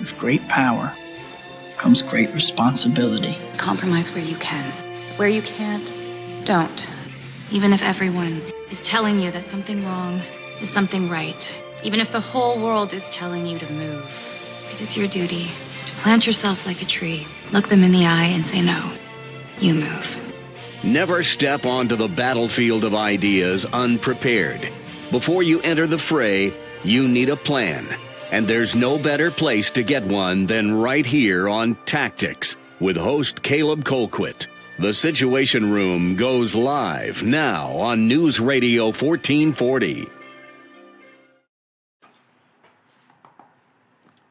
With great power comes great responsibility. Compromise where you can. Where you can't, don't. Even if everyone is telling you that something wrong is something right. Even if the whole world is telling you to move. It is your duty to plant yourself like a tree, look them in the eye and say no. You move. Never step onto the battlefield of ideas unprepared. Before you enter the fray, you need a plan. And there's no better place to get one than right here on Tactics with host Caleb Colquitt. The Situation Room goes live now on News Radio 1440.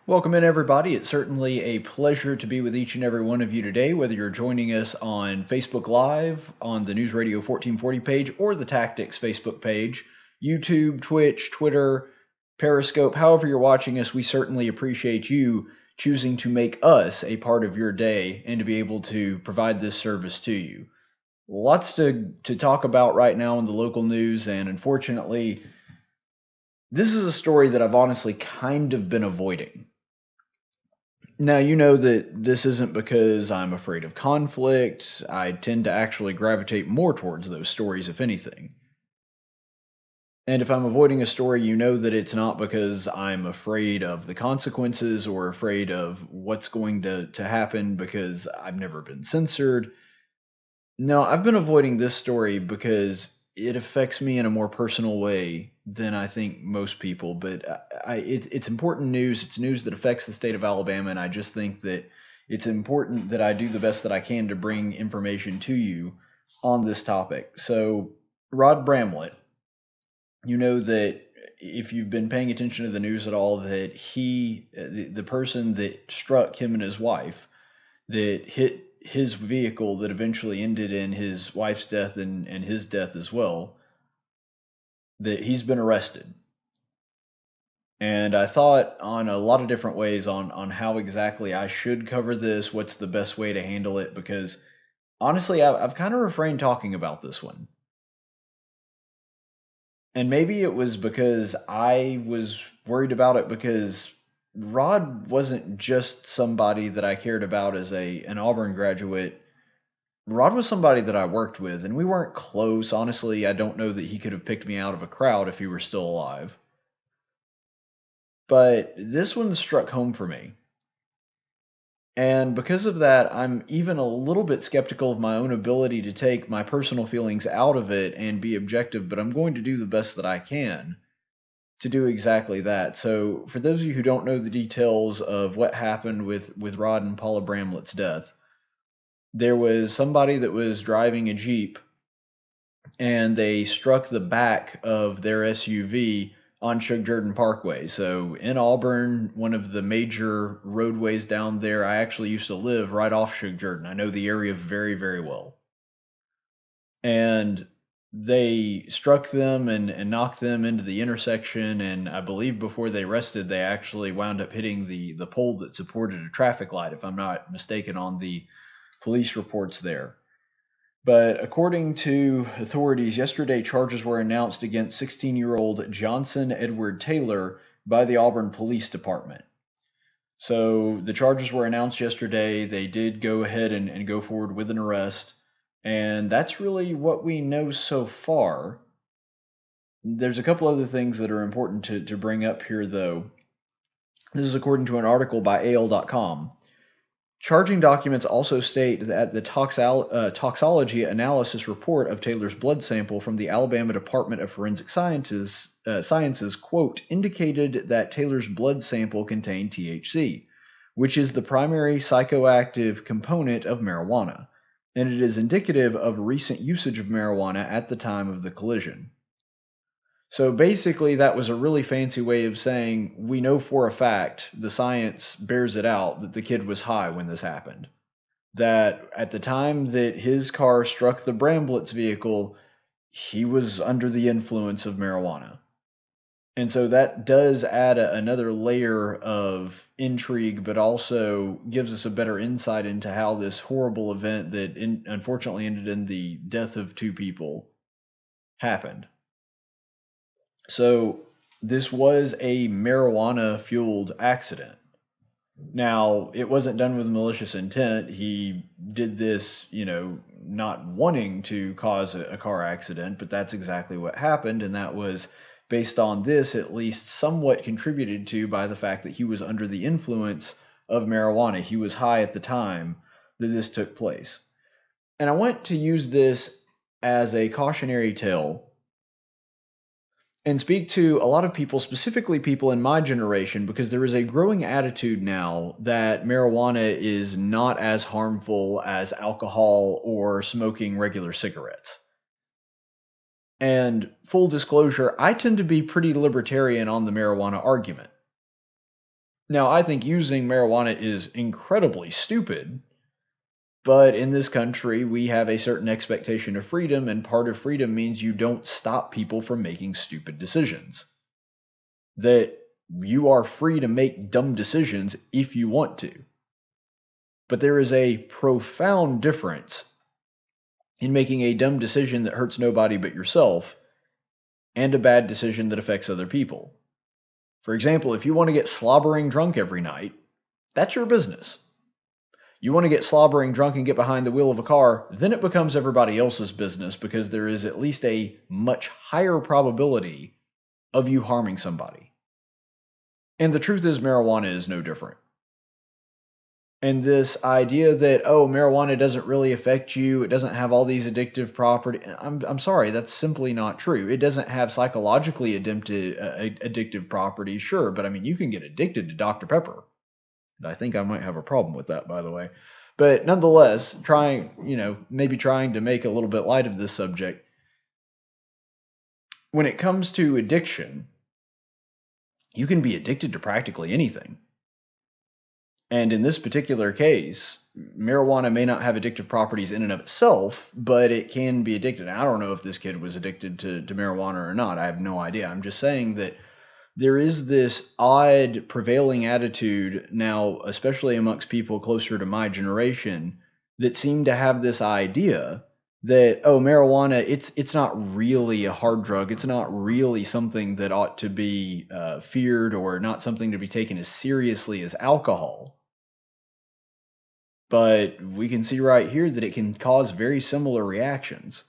Welcome in, everybody. It's certainly a pleasure to be with each and every one of you today, whether you're joining us on Facebook Live, on the News Radio 1440 page, or the Tactics Facebook page, YouTube, Twitch, Twitter, Periscope, however you're watching us. We certainly appreciate you choosing to make us a part of your day and to be able to provide this service to you. Lots to talk about right now in the local news, and unfortunately, this is a story that I've honestly kind of been avoiding. Now, you know that this isn't because I'm afraid of conflict. I tend to actually gravitate more towards those stories, if anything. And if I'm avoiding a story, you know that it's not because I'm afraid of the consequences or afraid of what's going to happen because I've never been censored. No, I've been avoiding this story because it affects me in a more personal way than I think most people. But it's important news. It's news that affects the state of Alabama, and I just think that it's important that I do the best that I can to bring information to you on this topic. So, Rod Bramblett, you know that if you've been paying attention to the news at all, that the person that struck him and his wife, that hit his vehicle that eventually ended in his wife's death and his death as well, that he's been arrested. And I thought on a lot of different ways on how exactly I should cover this, what's the best way to handle it, because honestly, I've kind of refrained talking about this one. And maybe it was because I was worried about it because Rod wasn't just somebody that I cared about as an Auburn graduate. Rod was somebody that I worked with, and we weren't close. Honestly, I don't know that he could have picked me out of a crowd if he were still alive. But this one struck home for me. And because of that, I'm even a little bit skeptical of my own ability to take my personal feelings out of it and be objective, but I'm going to do the best that I can to do exactly that. So for those of you who don't know the details of what happened with Rod and Paula Bramlett's death, there was somebody that was driving a Jeep and they struck the back of their SUV on Shug Jordan Parkway. So in Auburn, one of the major roadways down there, I actually used to live right off Shug Jordan. I know the area very, very well. And they struck them and knocked them into the intersection, and I believe before they rested, they actually wound up hitting the pole that supported a traffic light, if I'm not mistaken, on the police reports there. But according to authorities, yesterday charges were announced against 16-year-old Johnson Edward Taylor by the Auburn Police Department. So the charges were announced yesterday. They did go ahead and go forward with an arrest. And that's really what we know so far. There's a couple other things that are important to bring up here, though. This is according to an article by AL.com. Charging documents also state that the toxology analysis report of Taylor's blood sample from the Alabama Department of Forensic Sciences, quote, indicated that Taylor's blood sample contained THC, which is the primary psychoactive component of marijuana, and it is indicative of recent usage of marijuana at the time of the collision. So basically, that was a really fancy way of saying we know for a fact, the science bears it out, that the kid was high when this happened. That at the time that his car struck the Bramblett's vehicle, he was under the influence of marijuana. And so that does add another layer of intrigue, but also gives us a better insight into how this horrible event that unfortunately ended in the death of two people happened. So this was a marijuana-fueled accident. Now, it wasn't done with malicious intent. He did this, not wanting to cause a car accident, but that's exactly what happened. And that was based on this, at least somewhat contributed to by the fact that he was under the influence of marijuana. He was high at the time that this took place. And I want to use this as a cautionary tale and speak to a lot of people, specifically people in my generation, because there is a growing attitude now that marijuana is not as harmful as alcohol or smoking regular cigarettes. And full disclosure, I tend to be pretty libertarian on the marijuana argument. Now, I think using marijuana is incredibly stupid, but in this country, we have a certain expectation of freedom, and part of freedom means you don't stop people from making stupid decisions. That you are free to make dumb decisions if you want to. But there is a profound difference in making a dumb decision that hurts nobody but yourself and a bad decision that affects other people. For example, if you want to get slobbering drunk every night, that's your business. You want to get slobbering drunk and get behind the wheel of a car, then it becomes everybody else's business because there is at least a much higher probability of you harming somebody. And the truth is, marijuana is no different. And this idea that, marijuana doesn't really affect you, it doesn't have all these addictive properties, I'm sorry, that's simply not true. It doesn't have psychologically addictive properties, sure, but I mean, you can get addicted to Dr. Pepper. I think I might have a problem with that, by the way. But nonetheless, maybe trying to make a little bit light of this subject. When it comes to addiction, you can be addicted to practically anything. And in this particular case, marijuana may not have addictive properties in and of itself, but it can be addicted. I don't know if this kid was addicted to marijuana or not. I have no idea. I'm just saying that there is this odd prevailing attitude now, especially amongst people closer to my generation, that seem to have this idea that, marijuana, it's not really a hard drug. It's not really something that ought to be feared or not something to be taken as seriously as alcohol. But we can see right here that it can cause very similar reactions.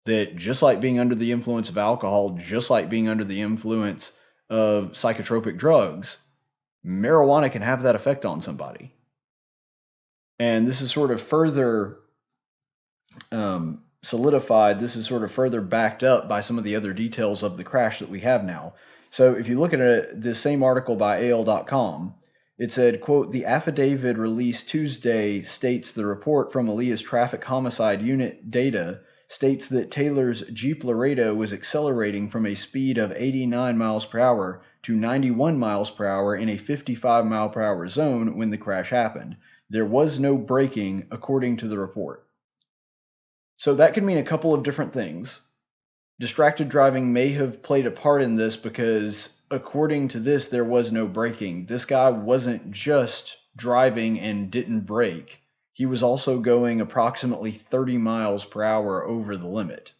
That just like being under the influence of alcohol, just like being under the influence of psychotropic drugs, marijuana can have that effect on somebody. And this is sort of further solidified, this is sort of further backed up by some of the other details of the crash that we have now. So if you look at this same article by AL.com, it said, quote, "The affidavit released Tuesday states the report from Aaliyah's traffic homicide unit data states that Taylor's Jeep Laredo was accelerating from a speed of 89 miles per hour to 91 miles per hour in a 55 mile per hour zone when the crash happened. There was no braking, according to the report." So that could mean a couple of different things. Distracted driving may have played a part in this because, according to this, there was no braking. This guy wasn't just driving and didn't brake. He was also going approximately 30 miles per hour over the limit.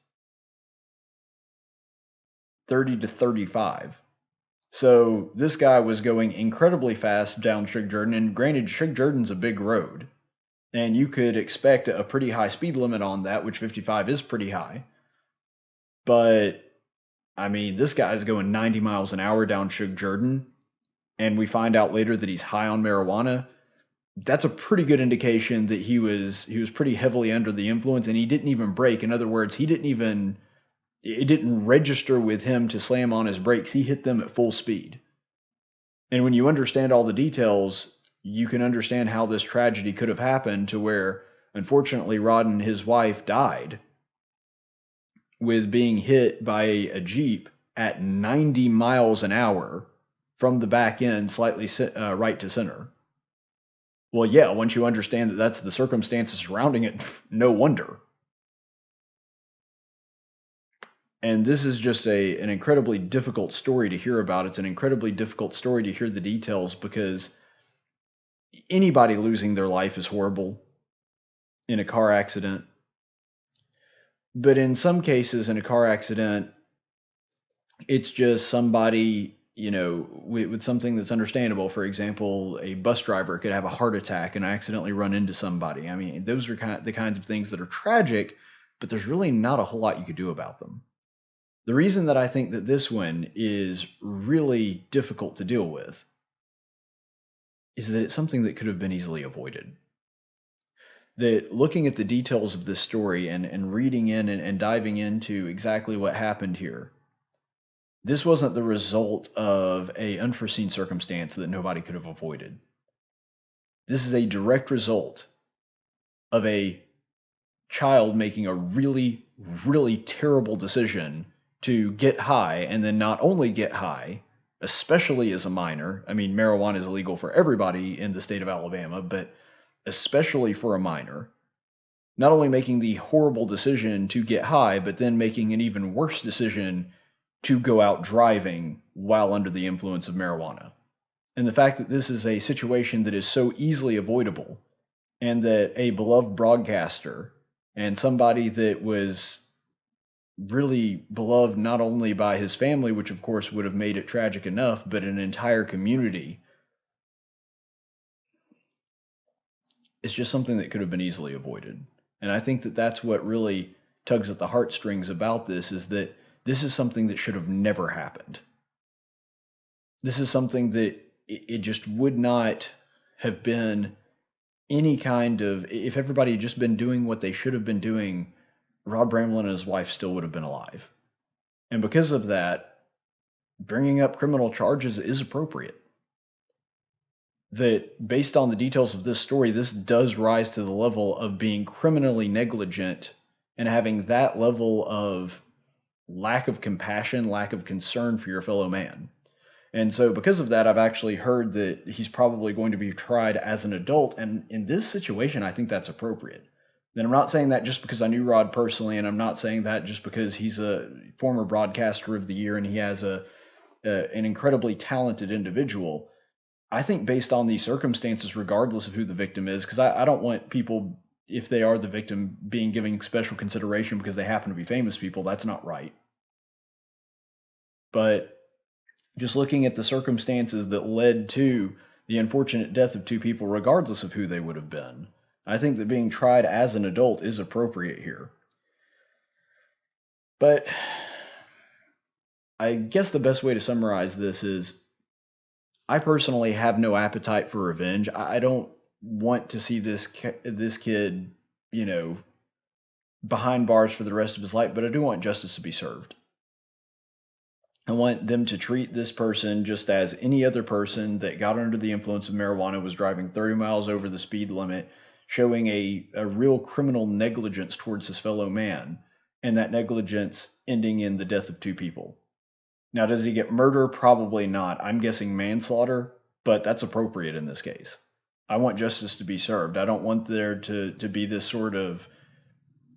30 to 35. So this guy was going incredibly fast down Shug-Jordan, and granted, Shug-Jordan's a big road. And you could expect a pretty high speed limit on that, which 55 is pretty high. But, I mean, this guy's going 90 miles an hour down Shug-Jordan, and we find out later that he's high on marijuana. That's a pretty good indication that he was pretty heavily under the influence, and he didn't even brake. In other words, it didn't register with him to slam on his brakes. He hit them at full speed. And when you understand all the details, you can understand how this tragedy could have happened to where, unfortunately, Rod and his wife died with being hit by a Jeep at 90 miles an hour from the back end, slightly right to center. Well, yeah, once you understand that that's the circumstances surrounding it, no wonder. And this is just an incredibly difficult story to hear about. It's an incredibly difficult story to hear the details because anybody losing their life is horrible in a car accident. But in some cases in a car accident, it's just somebody, with something that's understandable. For example, a bus driver could have a heart attack and accidentally run into somebody. I mean, those are the kinds of things that are tragic, but there's really not a whole lot you could do about them. The reason that I think that this one is really difficult to deal with is that it's something that could have been easily avoided. That looking at the details of this story and reading in and diving into exactly what happened here, this wasn't the result of an unforeseen circumstance that nobody could have avoided. This is a direct result of a child making a really, really terrible decision to get high, and then not only get high, especially as a minor. I mean, marijuana is illegal for everybody in the state of Alabama, but especially for a minor. Not only making the horrible decision to get high, but then making an even worse decision to go out driving while under the influence of marijuana. And the fact that this is a situation that is so easily avoidable, and that a beloved broadcaster and somebody that was really beloved not only by his family, which of course would have made it tragic enough, but an entire community, it's just something that could have been easily avoided. And I think that that's what really tugs at the heartstrings about this, is that this is something that should have never happened. This is something that it just would not have been any kind of, if everybody had just been doing what they should have been doing, Rod Bramblett and his wife still would have been alive. And because of that, bringing up criminal charges is appropriate. That based on the details of this story, this does rise to the level of being criminally negligent and having that level of lack of compassion, lack of concern for your fellow man. And so because of that, I've actually heard that he's probably going to be tried as an adult. And in this situation, I think that's appropriate. And I'm not saying that just because I knew Rod personally, and I'm not saying that just because he's a former broadcaster of the year and he has an incredibly talented individual. I think based on these circumstances, regardless of who the victim is, because I don't want people, if they are the victim, being given special consideration because they happen to be famous people. That's not right. But just looking at the circumstances that led to the unfortunate death of two people, regardless of who they would have been, I think that being tried as an adult is appropriate here. But I guess the best way to summarize this is, I personally have no appetite for revenge. I don't want to see this kid, behind bars for the rest of his life, but I do want justice to be served. I want them to treat this person just as any other person that got under the influence of marijuana, was driving 30 miles over the speed limit, showing a real criminal negligence towards his fellow man, and that negligence ending in the death of two people. Now, does he get murder? Probably not. I'm guessing manslaughter, but that's appropriate in this case. I want justice to be served. I don't want there to be this sort of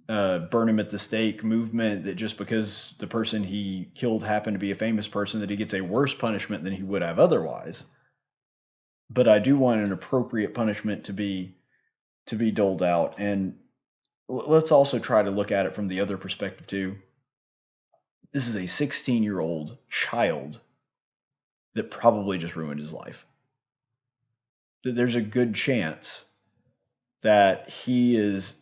burn him at the stake movement that just because the person he killed happened to be a famous person, that he gets a worse punishment than he would have otherwise. But I do want an appropriate punishment to be doled out. And let's also try to look at it from the other perspective too. This is a 16-year-old child that probably just ruined his life. There's a good chance that there's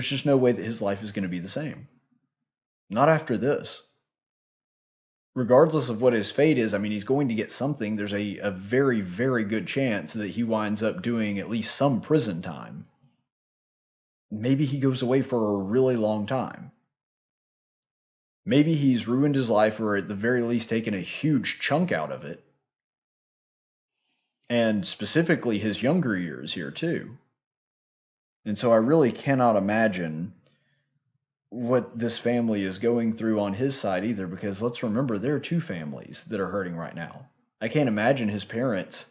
just no way that his life is going to be the same. Not after this. Regardless of what his fate is, he's going to get something. There's a very, very good chance that he winds up doing at least some prison time. Maybe he goes away for a really long time. Maybe he's ruined his life, or at the very least taken a huge chunk out of it. And specifically his younger years here too. And so I really cannot imagine what this family is going through on his side either, because let's remember, there are two families that are hurting right now. I can't imagine his parents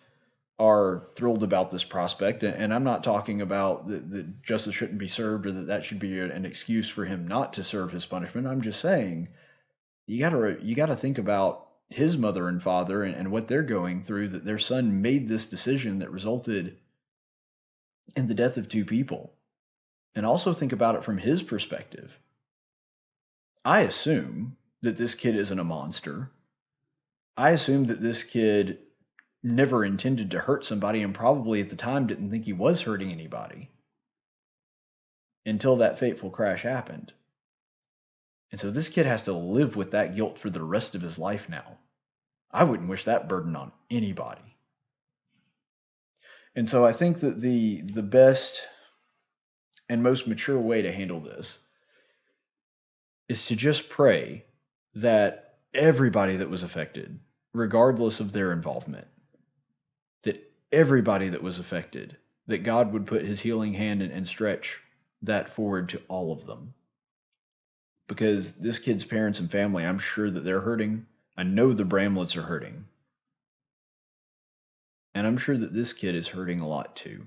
are thrilled about this prospect, and I'm not talking about that justice shouldn't be served, or that should be an excuse for him not to serve his punishment. I'm just saying, you gotta think about his mother and father and what they're going through, that their son made this decision that resulted in the death of two people. And also think about it from his perspective. I assume that this kid isn't a monster. I assumed that this kid never intended to hurt somebody and probably at the time didn't think he was hurting anybody until that fateful crash happened. And so this kid has to live with that guilt for the rest of his life now. I wouldn't wish that burden on anybody. And so I think that the best and most mature way to handle this is to just pray that everybody that was affected, regardless of their involvement, that everybody that was affected, that God would put his healing hand and stretch that forward to all of them. Because this kid's parents and family, I'm sure that they're hurting. I know the Bramletts are hurting. And I'm sure that this kid is hurting a lot too.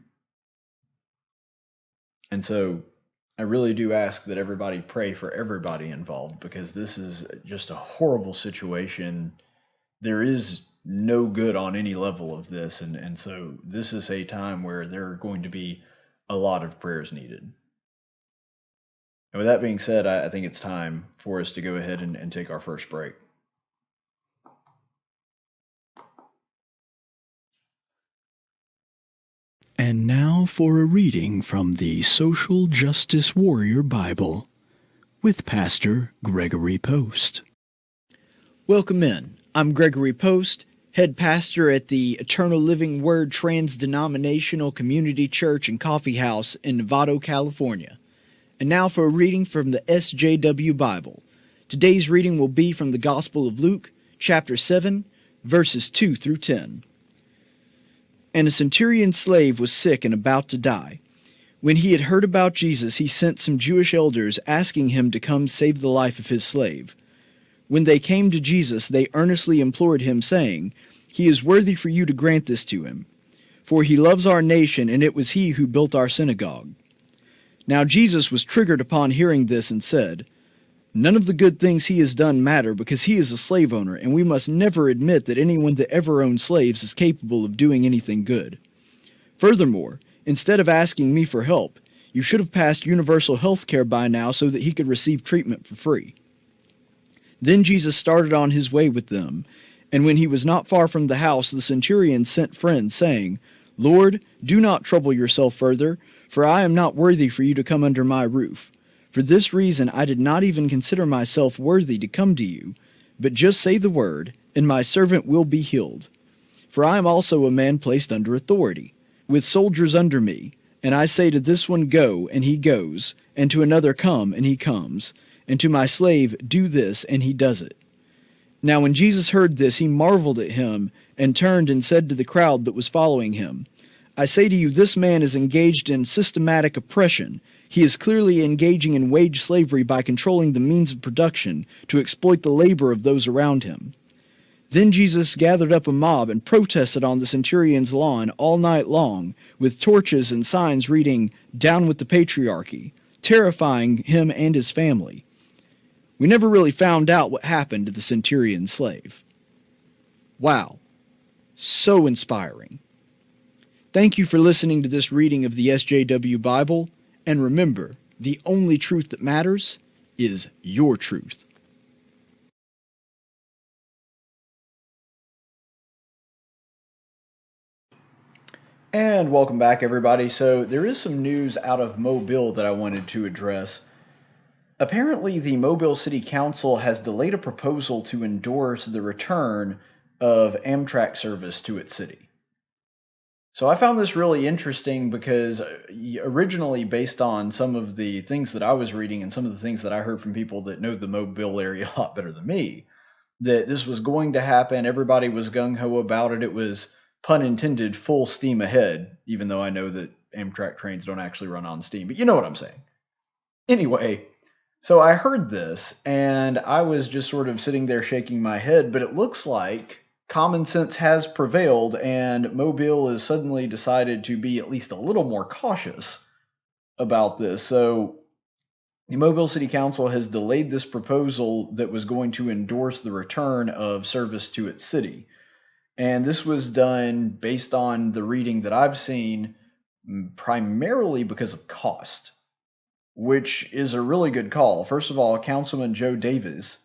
And so I really do ask that everybody pray for everybody involved, because this is just a horrible situation. There is no good on any level of this. And so this is a time where there are going to be a lot of prayers needed. And with that being said, I think it's time for us to go ahead and take our first break. And now for a reading from the Social Justice Warrior Bible with Pastor Gregory Post. Welcome in. I'm Gregory Post, head pastor at the Eternal Living Word Trans-Denominational Community Church and Coffee House in Novato, California. And now for a reading from the SJW Bible. Today's reading will be from the Gospel of Luke, chapter 7, verses 2 through 10. And a centurion's slave was sick and about to die. When he had heard about Jesus, he sent some Jewish elders asking him to come save the life of his slave. When they came to Jesus, they earnestly implored him, saying, "He is worthy for you to grant this to him, for he loves our nation, and it was he who built our synagogue." Now Jesus was triggered upon hearing this and said, "None of the good things he has done matter, because he is a slave owner, and we must never admit that anyone that ever owned slaves is capable of doing anything good. Furthermore, instead of asking me for help, you should have passed universal health care by now so that he could receive treatment for free." Then Jesus started on his way with them, and when he was not far from the house, the centurion sent friends, saying, "Lord, do not trouble yourself further, for I am not worthy for you to come under my roof. For this reason I did not even consider myself worthy to come to you, but just say the word, and my servant will be healed. For I am also a man placed under authority, with soldiers under me, and I say to this one, 'Go,' and he goes, and to another, 'Come,' and he comes, and to my slave, 'Do this,' and he does it." Now when Jesus heard this, he marveled at him, and turned and said to the crowd that was following him, "I say to you, this man is engaged in systematic oppression. He is clearly engaging in wage slavery by controlling the means of production to exploit the labor of those around him." Then Jesus gathered up a mob and protested on the centurion's lawn all night long, with torches and signs reading, "Down with the patriarchy," terrifying him and his family. We never really found out what happened to the centurion's slave. Wow. So inspiring. Thank you for listening to this reading of the SJW Bible, and remember, the only truth that matters is your truth. And welcome back, everybody. So there is some news out of Mobile that I wanted to address. Apparently, the Mobile City Council has delayed a proposal to endorse the return of Amtrack service to its city. So I found this really interesting because originally, based on some of the things that I was reading and some of the things that I heard from people that know the Mobile area a lot better than me, that this was going to happen. Everybody was gung-ho about it. It was, pun intended, full steam ahead, even though I know that Amtrak trains don't actually run on steam. But you know what I'm saying. Anyway, so I heard this, and I was just sort of sitting there shaking my head, but it looks like common sense has prevailed, and Mobile has suddenly decided to be at least a little more cautious about this. So the Mobile City Council has delayed this proposal that was going to endorse the return of service to its city. And this was done based on the reading that I've seen, primarily because of cost, which is a really good call. First of all, Councilman Joe Davis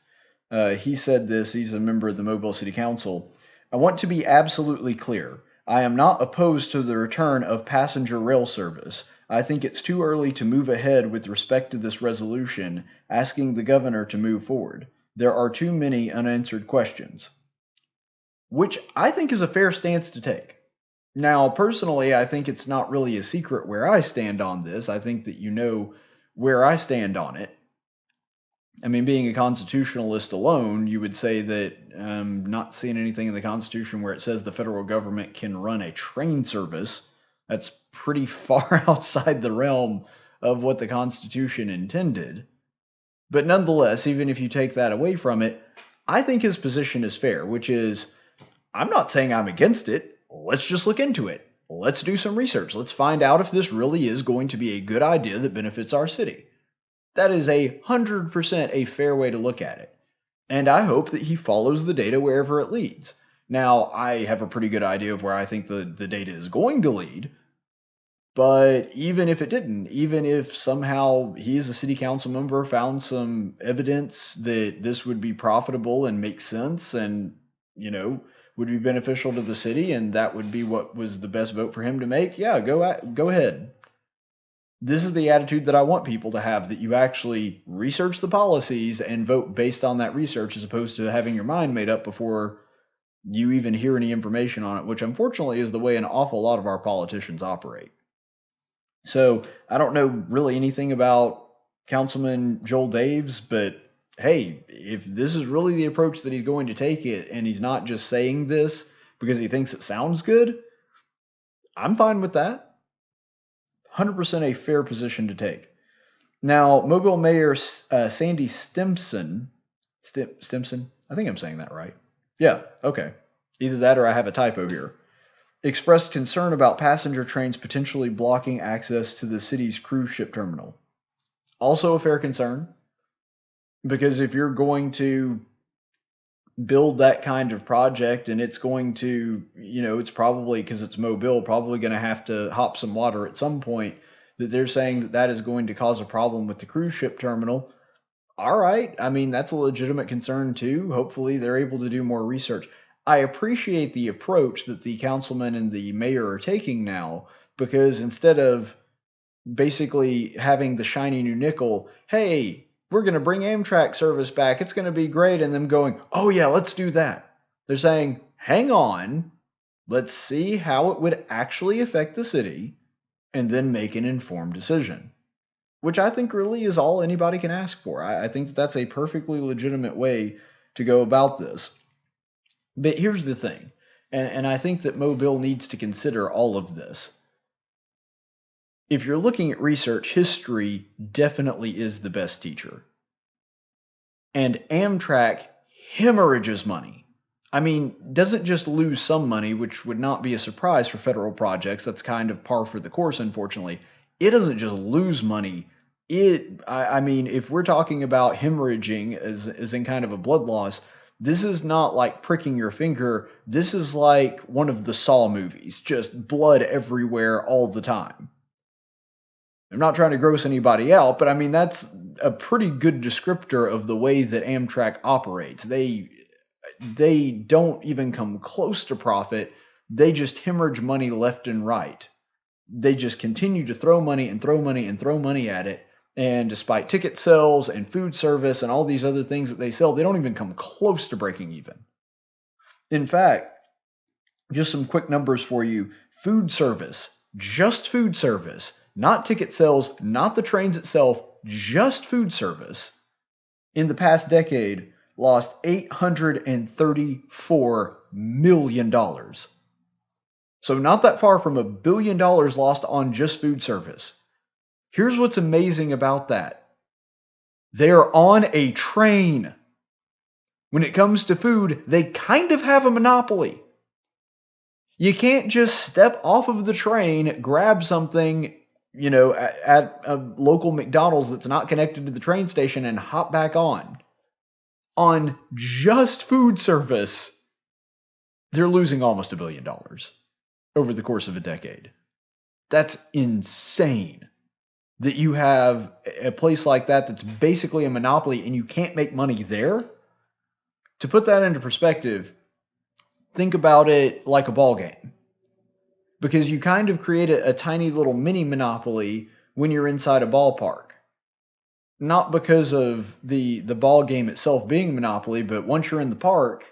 He said this, he's a member of the Mobile City Council. I want to be absolutely clear. I am not opposed to the return of passenger rail service. I think it's too early to move ahead with respect to this resolution, asking the governor to move forward. There are too many unanswered questions. Which I think is a fair stance to take. Now, personally, I think it's not really a secret where I stand on this. I think that you know where I stand on it. I mean, being a constitutionalist alone, you would say that not seeing anything in the Constitution where it says the federal government can run a train service. That's pretty far outside the realm of what the Constitution intended. But nonetheless, even if you take that away from it, I think his position is fair, which is, I'm not saying I'm against it. Let's just look into it. Let's do some research. Let's find out if this really is going to be a good idea that benefits our city. That is 100% a fair way to look at it. And I hope that he follows the data wherever it leads. Now, I have a pretty good idea of where I think the data is going to lead. But even if it didn't, even if somehow he as a city council member found some evidence that this would be profitable and make sense and, would be beneficial to the city and that would be what was the best vote for him to make, yeah, go ahead. This is the attitude that I want people to have, that you actually research the policies and vote based on that research as opposed to having your mind made up before you even hear any information on it, which unfortunately is the way an awful lot of our politicians operate. So I don't know really anything about Councilman Joel Daves, but hey, if this is really the approach that he's going to take it and he's not just saying this because he thinks it sounds good, I'm fine with that. 100% a fair position to take. Now, Mobile Mayor Sandy Stimson, I think I'm saying that right. Yeah, okay. Either that or I have a typo here. Expressed concern about passenger trains potentially blocking access to the city's cruise ship terminal. Also a fair concern, because if you're going to build that kind of project and it's going to, it's probably, because it's Mobile, probably going to have to hop some water at some point, that they're saying that that is going to cause a problem with the cruise ship terminal. All right. I mean, that's a legitimate concern too. Hopefully they're able to do more research. I appreciate the approach that the councilman and the mayor are taking now, because instead of basically having the shiny new nickel, hey, we're going to bring Amtrack service back, it's going to be great, and them going, oh yeah, let's do that. They're saying, hang on, let's see how it would actually affect the city, and then make an informed decision. Which I think really is all anybody can ask for. I think that that's a perfectly legitimate way to go about this. But here's the thing, and I think that Mobile needs to consider all of this. If you're looking at research, history definitely is the best teacher. And Amtrack hemorrhages money. I mean, doesn't just lose some money, which would not be a surprise for federal projects. That's kind of par for the course, unfortunately. It doesn't just lose money. I mean, if we're talking about hemorrhaging as in kind of a blood loss, this is not like pricking your finger. This is like one of the Saw movies, just blood everywhere all the time. I'm not trying to gross anybody out, but I mean, that's a pretty good descriptor of the way that Amtrack operates. They don't even come close to profit. They just hemorrhage money left and right. They just continue to throw money and throw money and throw money at it. And despite ticket sales and food service and all these other things that they sell, they don't even come close to breaking even. In fact, just some quick numbers for you. Food service, just food service, not ticket sales, not the trains itself, just food service, in the past decade lost $834 million. So not that far from $1 billion lost on just food service. Here's what's amazing about that. They're on a train. When it comes to food, they kind of have a monopoly. You can't just step off of the train, grab something, at a local McDonald's that's not connected to the train station and hop back on. On just food service, they're losing almost $1 billion over the course of a decade. That's insane. That you have a place like that that's basically a monopoly and you can't make money there. To put that into perspective, think about it like a ball game. Because you kind of create a tiny little mini monopoly when you're inside a ballpark. Not because of the ball game itself being a monopoly, but once you're in the park,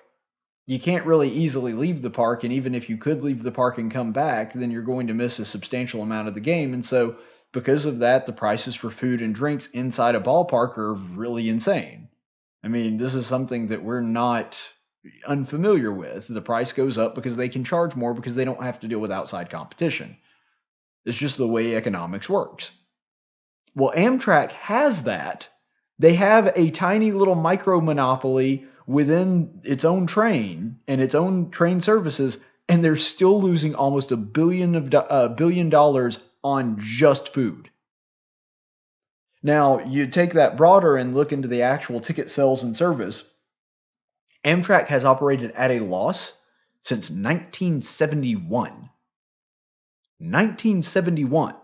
you can't really easily leave the park, and even if you could leave the park and come back, then you're going to miss a substantial amount of the game. And so because of that, the prices for food and drinks inside a ballpark are really insane. I mean, this is something that we're not unfamiliar with. The price goes up because they can charge more because they don't have to deal with outside competition. It's just the way economics works. Well, Amtrak has that. They have a tiny little micro monopoly within its own train and its own train services, and they're still losing almost $1 billion on just food. Now, you take that broader and look into the actual ticket sales and service. Amtrak has operated at a loss since 1971. 1971.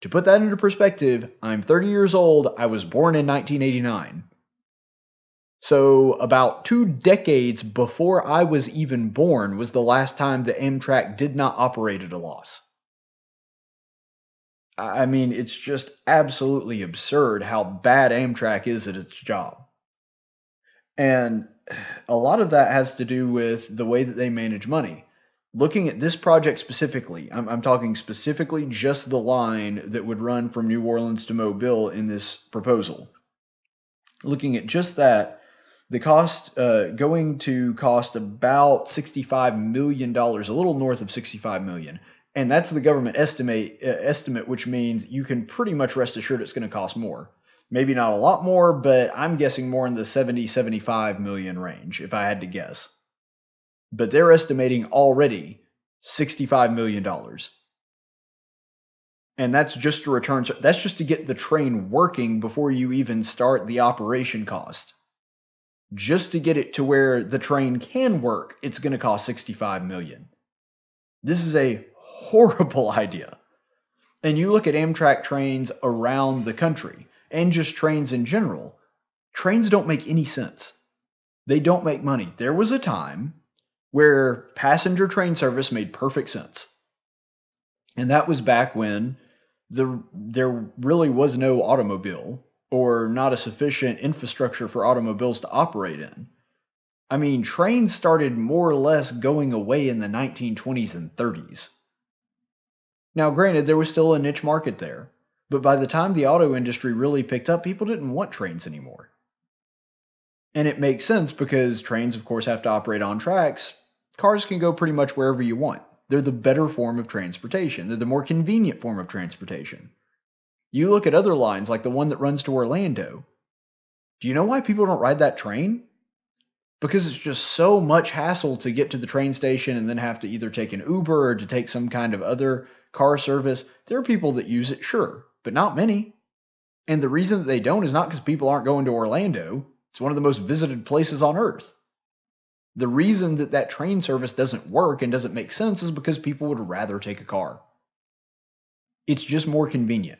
To put that into perspective, I'm 30 years old. I was born in 1989. So about 2 decades before I was even born was the last time that Amtrak did not operate at a loss. I mean, it's just absolutely absurd how bad Amtrak is at its job. And a lot of that has to do with the way that they manage money. Looking at this project specifically, I'm talking specifically just the line that would run from New Orleans to Mobile in this proposal. Looking at just that, the cost going to cost about $65 million, a little north of $65 million. And that's the government estimate, which means you can pretty much rest assured it's going to cost more. Maybe not a lot more, but I'm guessing more in the 75 million range, if I had to guess. But they're estimating already $65 million. And that's just to return. That's just to get the train working before you even start the operation cost. Just to get it to where the train can work, it's going to cost $65 million. This is a horrible idea. And you look at Amtrak trains around the country, and just trains in general, trains don't make any sense. They don't make money. There was a time where passenger train service made perfect sense. And that was back when there really was no automobile, or not a sufficient infrastructure for automobiles to operate in. I mean, trains started more or less going away in the 1920s and 30s. Now, granted, there was still a niche market there, but by the time the auto industry really picked up, people didn't want trains anymore. And it makes sense because trains, of course, have to operate on tracks. Cars can go pretty much wherever you want. They're the better form of transportation. They're the more convenient form of transportation. You look at other lines like the one that runs to Orlando. Do you know why people don't ride that train? Because it's just so much hassle to get to the train station and then have to either take an Uber or to take some kind of other car service. There are people that use it, sure, but not many. And the reason that they don't is not because people aren't going to Orlando. It's one of the most visited places on earth. The reason that that train service doesn't work and doesn't make sense is because people would rather take a car. It's just more convenient.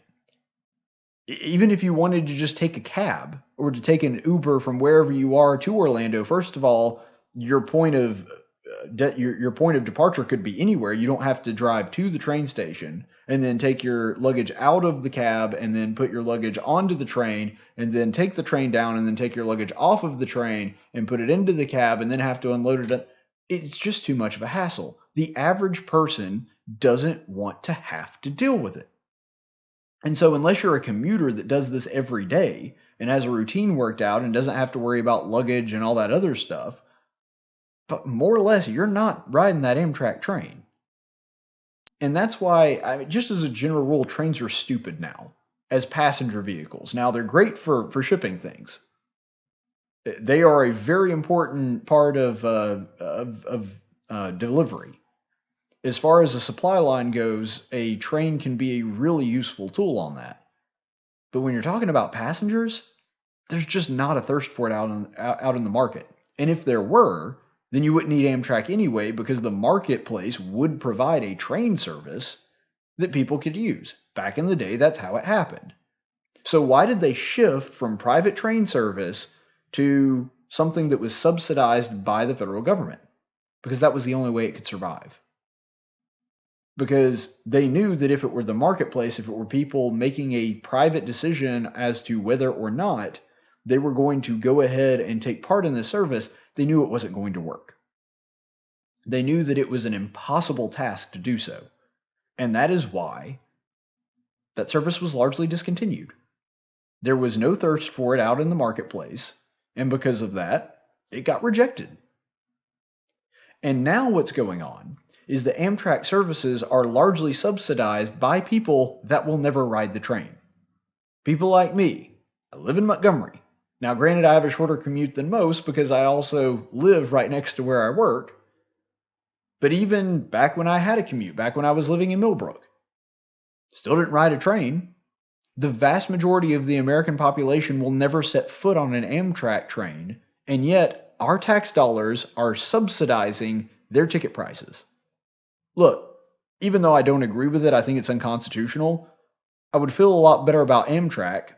Even if you wanted to just take a cab or to take an Uber from wherever you are to Orlando, first of all, your point of departure could be anywhere. You don't have to drive to the train station and then take your luggage out of the cab and then put your luggage onto the train and then take the train down and then take your luggage off of the train and put it into the cab and then have to unload it. It's just too much of a hassle. The average person doesn't want to have to deal with it. And so unless you're a commuter that does this every day and has a routine worked out and doesn't have to worry about luggage and all that other stuff, but more or less, you're not riding that Amtrak train. And that's why, just as a general rule, trains are stupid now as passenger vehicles. Now, they're great for shipping things. They are a very important part of delivery. As far as a supply line goes, a train can be a really useful tool on that. But when you're talking about passengers, there's just not a thirst for it out in the market. And if there were, then you wouldn't need Amtrak anyway, because the marketplace would provide a train service that people could use. Back in the day, that's how it happened. So why did they shift from private train service to something that was subsidized by the federal government, because that was the only way it could survive. Because they knew that if it were the marketplace, if it were people making a private decision as to whether or not they were going to go ahead and take part in the service, they knew it wasn't going to work. They knew that it was an impossible task to do so. And that is why that service was largely discontinued. There was no thirst for it out in the marketplace, and because of that, it got rejected. And now what's going on is that Amtrak services are largely subsidized by people that will never ride the train. People like me. I live in Montgomery. Now, granted, I have a shorter commute than most because I also live right next to where I work. But even back when I had a commute, back when I was living in Millbrook, still didn't ride a train. The vast majority of the American population will never set foot on an Amtrak train, and yet our tax dollars are subsidizing their ticket prices. Look, even though I don't agree with it, I think it's unconstitutional, I would feel a lot better about Amtrak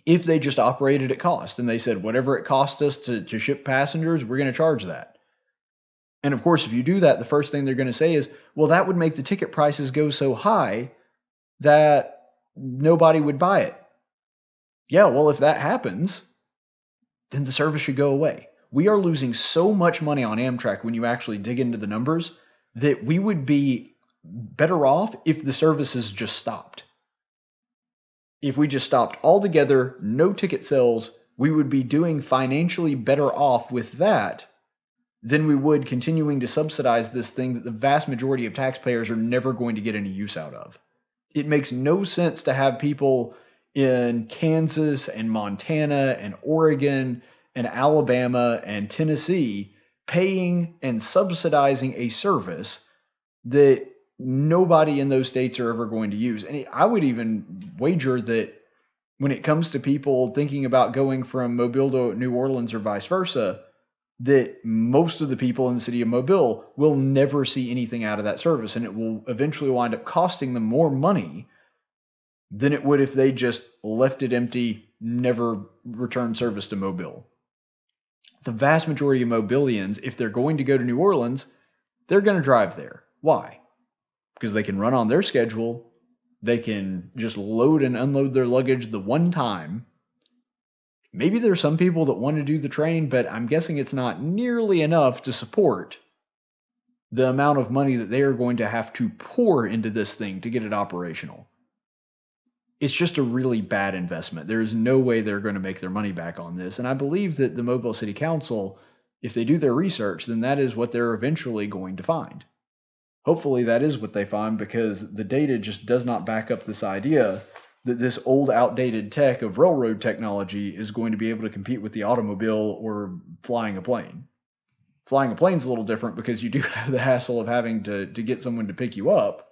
if they just operated at cost and they said, whatever it costs us to ship passengers, we're going to charge that. And of course, if you do that, the first thing they're going to say is, well, that would make the ticket prices go so high that nobody would buy it. Yeah, well, if that happens, then the service should go away. We are losing so much money on Amtrak when you actually dig into the numbers that we would be better off if the services just stopped. If we just stopped altogether, no ticket sales, we would be doing financially better off with that than we would continuing to subsidize this thing that the vast majority of taxpayers are never going to get any use out of. It makes no sense to have people in Kansas and Montana and Oregon and Alabama and Tennessee paying and subsidizing a service that nobody in those states are ever going to use. And I would even wager that when it comes to people thinking about going from Mobile to New Orleans or vice versa, that most of the people in the city of Mobile will never see anything out of that service, and it will eventually wind up costing them more money than it would if they just left it empty, never returned service to Mobile. The vast majority of Mobilians, if they're going to go to New Orleans, they're going to drive there. Why? Because they can run on their schedule, they can just load and unload their luggage the one time. Maybe there's some people that want to do the train, but I'm guessing it's not nearly enough to support the amount of money that they are going to have to pour into this thing to get it operational. It's just a really bad investment. There is no way they're going to make their money back on this. And I believe that the Mobile City Council, if they do their research, then that is what they're eventually going to find. Hopefully that is what they find, because the data just does not back up this idea that this old, outdated tech of railroad technology is going to be able to compete with the automobile or flying a plane. Flying a plane is a little different because you do have the hassle of having to get someone to pick you up,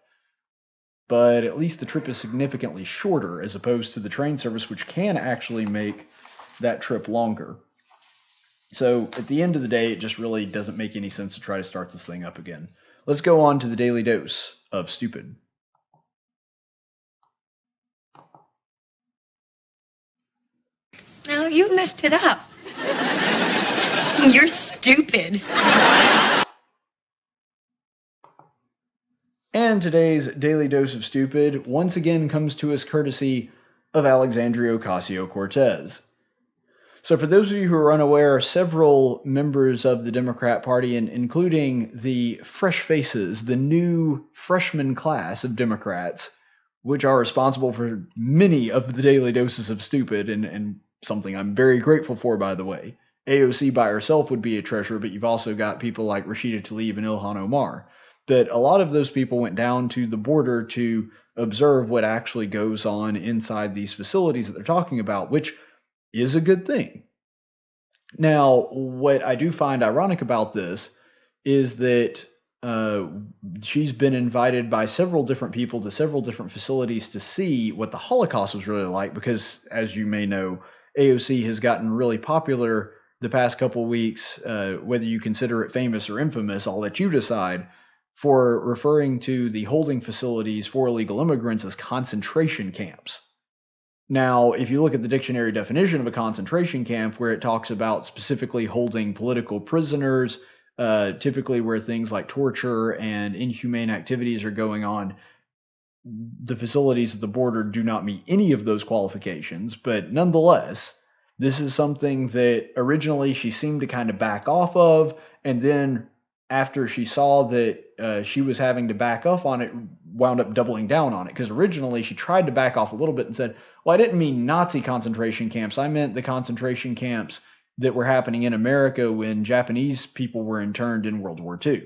but at least the trip is significantly shorter as opposed to the train service, which can actually make that trip longer. So at the end of the day, it just really doesn't make any sense to try to start this thing up again. Let's go on to the daily dose of stupid. No, you messed it up. You're stupid. And today's daily dose of stupid once again comes to us courtesy of Alexandria Ocasio-Cortez. So for those of you who are unaware, several members of the Democrat Party, including the fresh faces, the new freshman class of Democrats, which are responsible for many of the daily doses of stupid, and something I'm very grateful for, by the way. AOC by herself would be a treasure, but you've also got people like Rashida Tlaib and Ilhan Omar. But a lot of those people went down to the border to observe what actually goes on inside these facilities that they're talking about, which is a good thing. Now, what I do find ironic about this is that she's been invited by several different people to several different facilities to see what the Holocaust was really like, because, as you may know, AOC has gotten really popular the past couple weeks, whether you consider it famous or infamous, I'll let you decide, for referring to the holding facilities for illegal immigrants as concentration camps. Now, if you look at the dictionary definition of a concentration camp, where it talks about specifically holding political prisoners, typically where things like torture and inhumane activities are going on, the facilities at the border do not meet any of those qualifications. But nonetheless, this is something that originally she seemed to kind of back off of, and then after she saw that she was having to back off on it, wound up doubling down on it. Because originally she tried to back off a little bit and said, well, I didn't mean Nazi concentration camps. I meant the concentration camps that were happening in America when Japanese people were interned in World War II.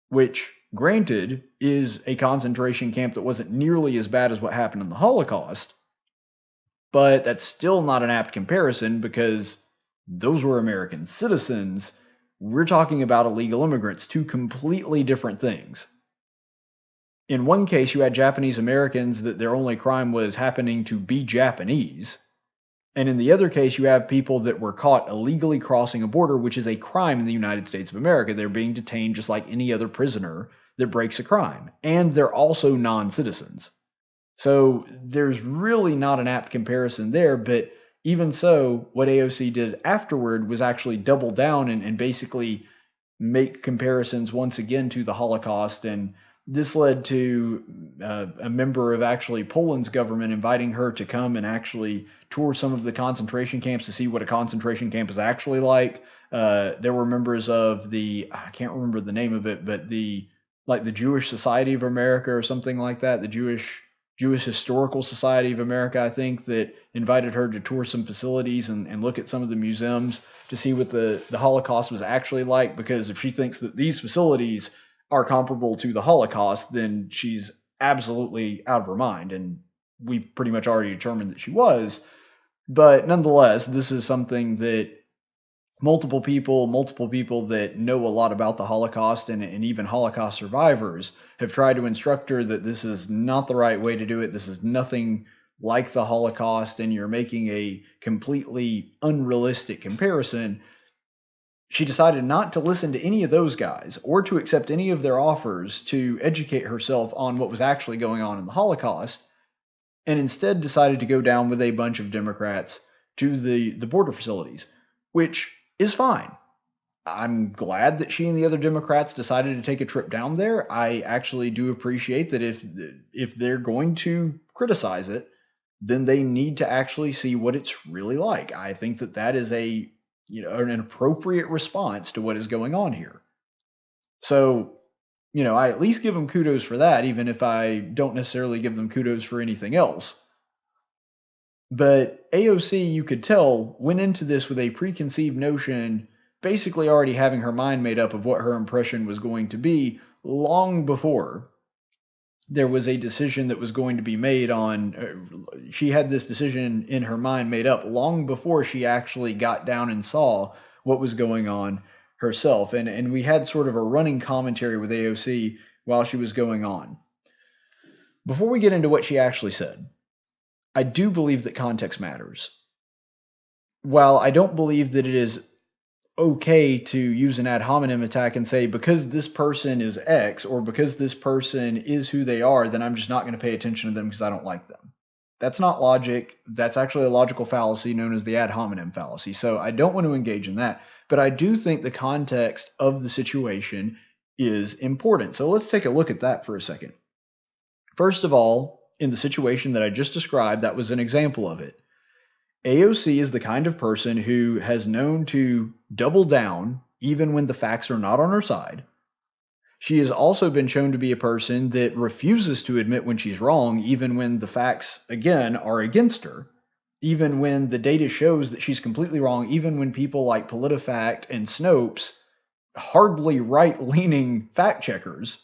Which, granted, is a concentration camp that wasn't nearly as bad as what happened in the Holocaust, but that's still not an apt comparison because those were American citizens. We're talking about illegal immigrants, two completely different things. In one case, you had Japanese Americans that their only crime was happening to be Japanese. And in the other case, you have people that were caught illegally crossing a border, which is a crime in the United States of America. They're being detained just like any other prisoner that breaks a crime. And they're also non-citizens. So there's really not an apt comparison there. But even so, what AOC did afterward was actually double down and basically make comparisons once again to the Holocaust. And this led to a member of actually Poland's government inviting her to come and actually tour some of the concentration camps to see what a concentration camp is actually like. There were members of I can't remember the name of it, but the Jewish Society of America or something like that, the Jewish Historical Society of America, I think, that invited her to tour some facilities and look at some of the museums to see what the Holocaust was actually like. Because if she thinks that these facilities are comparable to the Holocaust, then she's absolutely out of her mind. And we've pretty much already determined that she was. But nonetheless, this is something that multiple people that know a lot about the Holocaust and even Holocaust survivors have tried to instruct her that this is not the right way to do it. This is nothing like the Holocaust, and you're making a completely unrealistic comparison. She decided not to listen to any of those guys or to accept any of their offers to educate herself on what was actually going on in the Holocaust, and instead decided to go down with a bunch of Democrats to the border facilities, which is fine. I'm glad that she and the other Democrats decided to take a trip down there. I actually do appreciate that if they're going to criticize it, then they need to actually see what it's really like. I think that is an appropriate response to what is going on here. So, I at least give them kudos for that, even if I don't necessarily give them kudos for anything else. But AOC, you could tell, went into this with a preconceived notion, basically already having her mind made up of what her impression was going to be long before there was a decision that was going to be made on. She had this decision in her mind made up long before she actually got down and saw what was going on herself. And we had sort of a running commentary with AOC while she was going on. Before we get into what she actually said, I do believe that context matters. While I don't believe that it is okay to use an ad hominem attack and say, because this person is X or because this person is who they are, then I'm just not going to pay attention to them because I don't like them. That's not logic. That's actually a logical fallacy known as the ad hominem fallacy. So I don't want to engage in that. But I do think the context of the situation is important. So let's take a look at that for a second. First of all, in the situation that I just described, that was an example of it. AOC is the kind of person who has known to double down even when the facts are not on her side. She has also been shown to be a person that refuses to admit when she's wrong, even when the facts, again, are against her. Even when the data shows that she's completely wrong, even when people like PolitiFact and Snopes, hardly right-leaning fact checkers,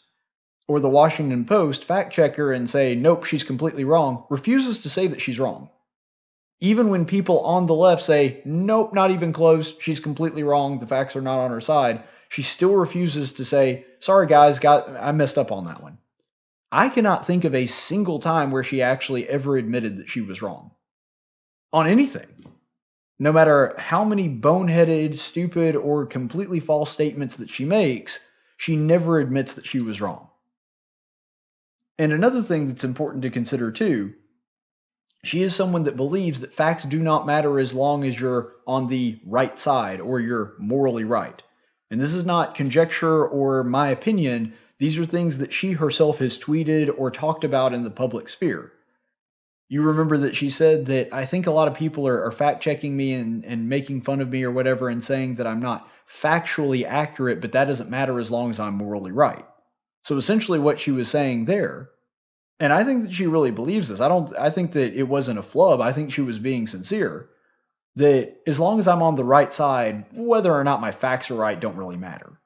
or the Washington Post fact check her and say, nope, she's completely wrong, refuses to say that she's wrong. Even when people on the left say, nope, not even close, she's completely wrong, the facts are not on her side, she still refuses to say, sorry guys, I messed up on that one. I cannot think of a single time where she actually ever admitted that she was wrong. On anything. No matter how many boneheaded, stupid, or completely false statements that she makes, she never admits that she was wrong. And another thing that's important to consider too She is someone that believes that facts do not matter as long as you're on the right side or you're morally right. And this is not conjecture or my opinion. These are things that she herself has tweeted or talked about in the public sphere. You remember that she said that I think a lot of people are fact-checking me and making fun of me or whatever and saying that I'm not factually accurate, but that doesn't matter as long as I'm morally right. So essentially what she was saying there, and I think that she really believes this. I think that it wasn't a flub. I think she was being sincere. That as long as I'm on the right side, whether or not my facts are right don't really matter.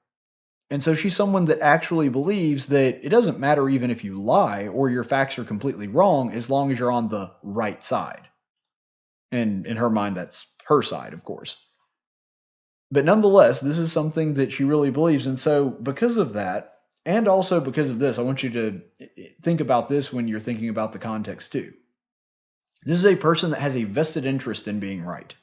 And so she's someone that actually believes that it doesn't matter even if you lie or your facts are completely wrong as long as you're on the right side. And in her mind, that's her side, of course. But nonetheless, this is something that she really believes. And so because of that, and also because of this, I want you to think about this when you're thinking about the context too. This is a person that has a vested interest in being right.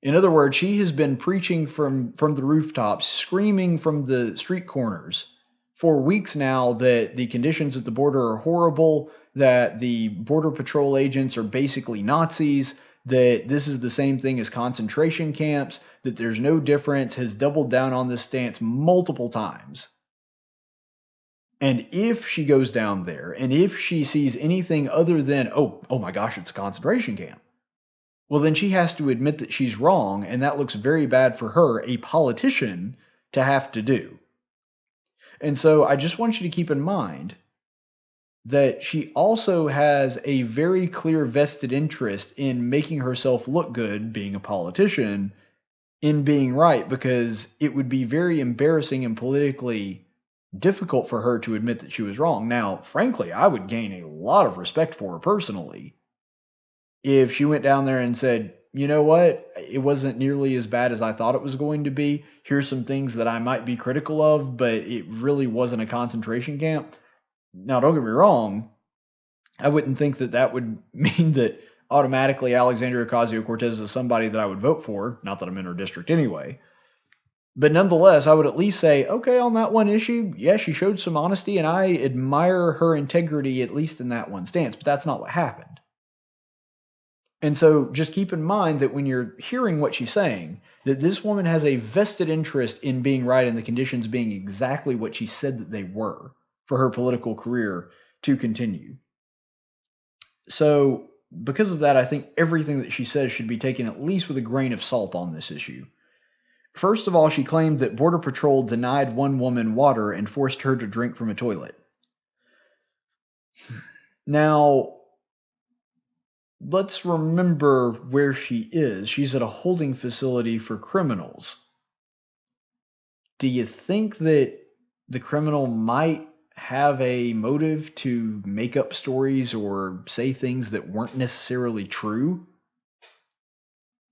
In other words, she has been preaching from the rooftops, screaming from the street corners for weeks now that the conditions at the border are horrible, that the Border Patrol agents are basically Nazis, that this is the same thing as concentration camps, that there's no difference, has doubled down on this stance multiple times. And if she goes down there, and if she sees anything other than, oh my gosh, it's a concentration camp, well, then she has to admit that she's wrong, and that looks very bad for her, a politician, to have to do. And so I just want you to keep in mind that she also has a very clear vested interest in making herself look good, being a politician, in being right, because it would be very embarrassing and politically difficult for her to admit that she was wrong. Now, frankly, I would gain a lot of respect for her personally if she went down there and said, you know what, it wasn't nearly as bad as I thought it was going to be. Here's some things that I might be critical of, but it really wasn't a concentration camp. Now, don't get me wrong, I wouldn't think that that would mean that automatically Alexandria Ocasio-Cortez is somebody that I would vote for, not that I'm in her district anyway. But nonetheless, I would at least say, okay, on that one issue, yeah, she showed some honesty, and I admire her integrity, at least in that one stance, but that's not what happened. And so just keep in mind that when you're hearing what she's saying, that this woman has a vested interest in being right and the conditions being exactly what she said that they were for her political career to continue. So because of that, I think everything that she says should be taken at least with a grain of salt on this issue. First of all, she claimed that Border Patrol denied one woman water and forced her to drink from a toilet. Now, let's remember where she is. She's at a holding facility for criminals. Do you think that the criminal might have a motive to make up stories or say things that weren't necessarily true?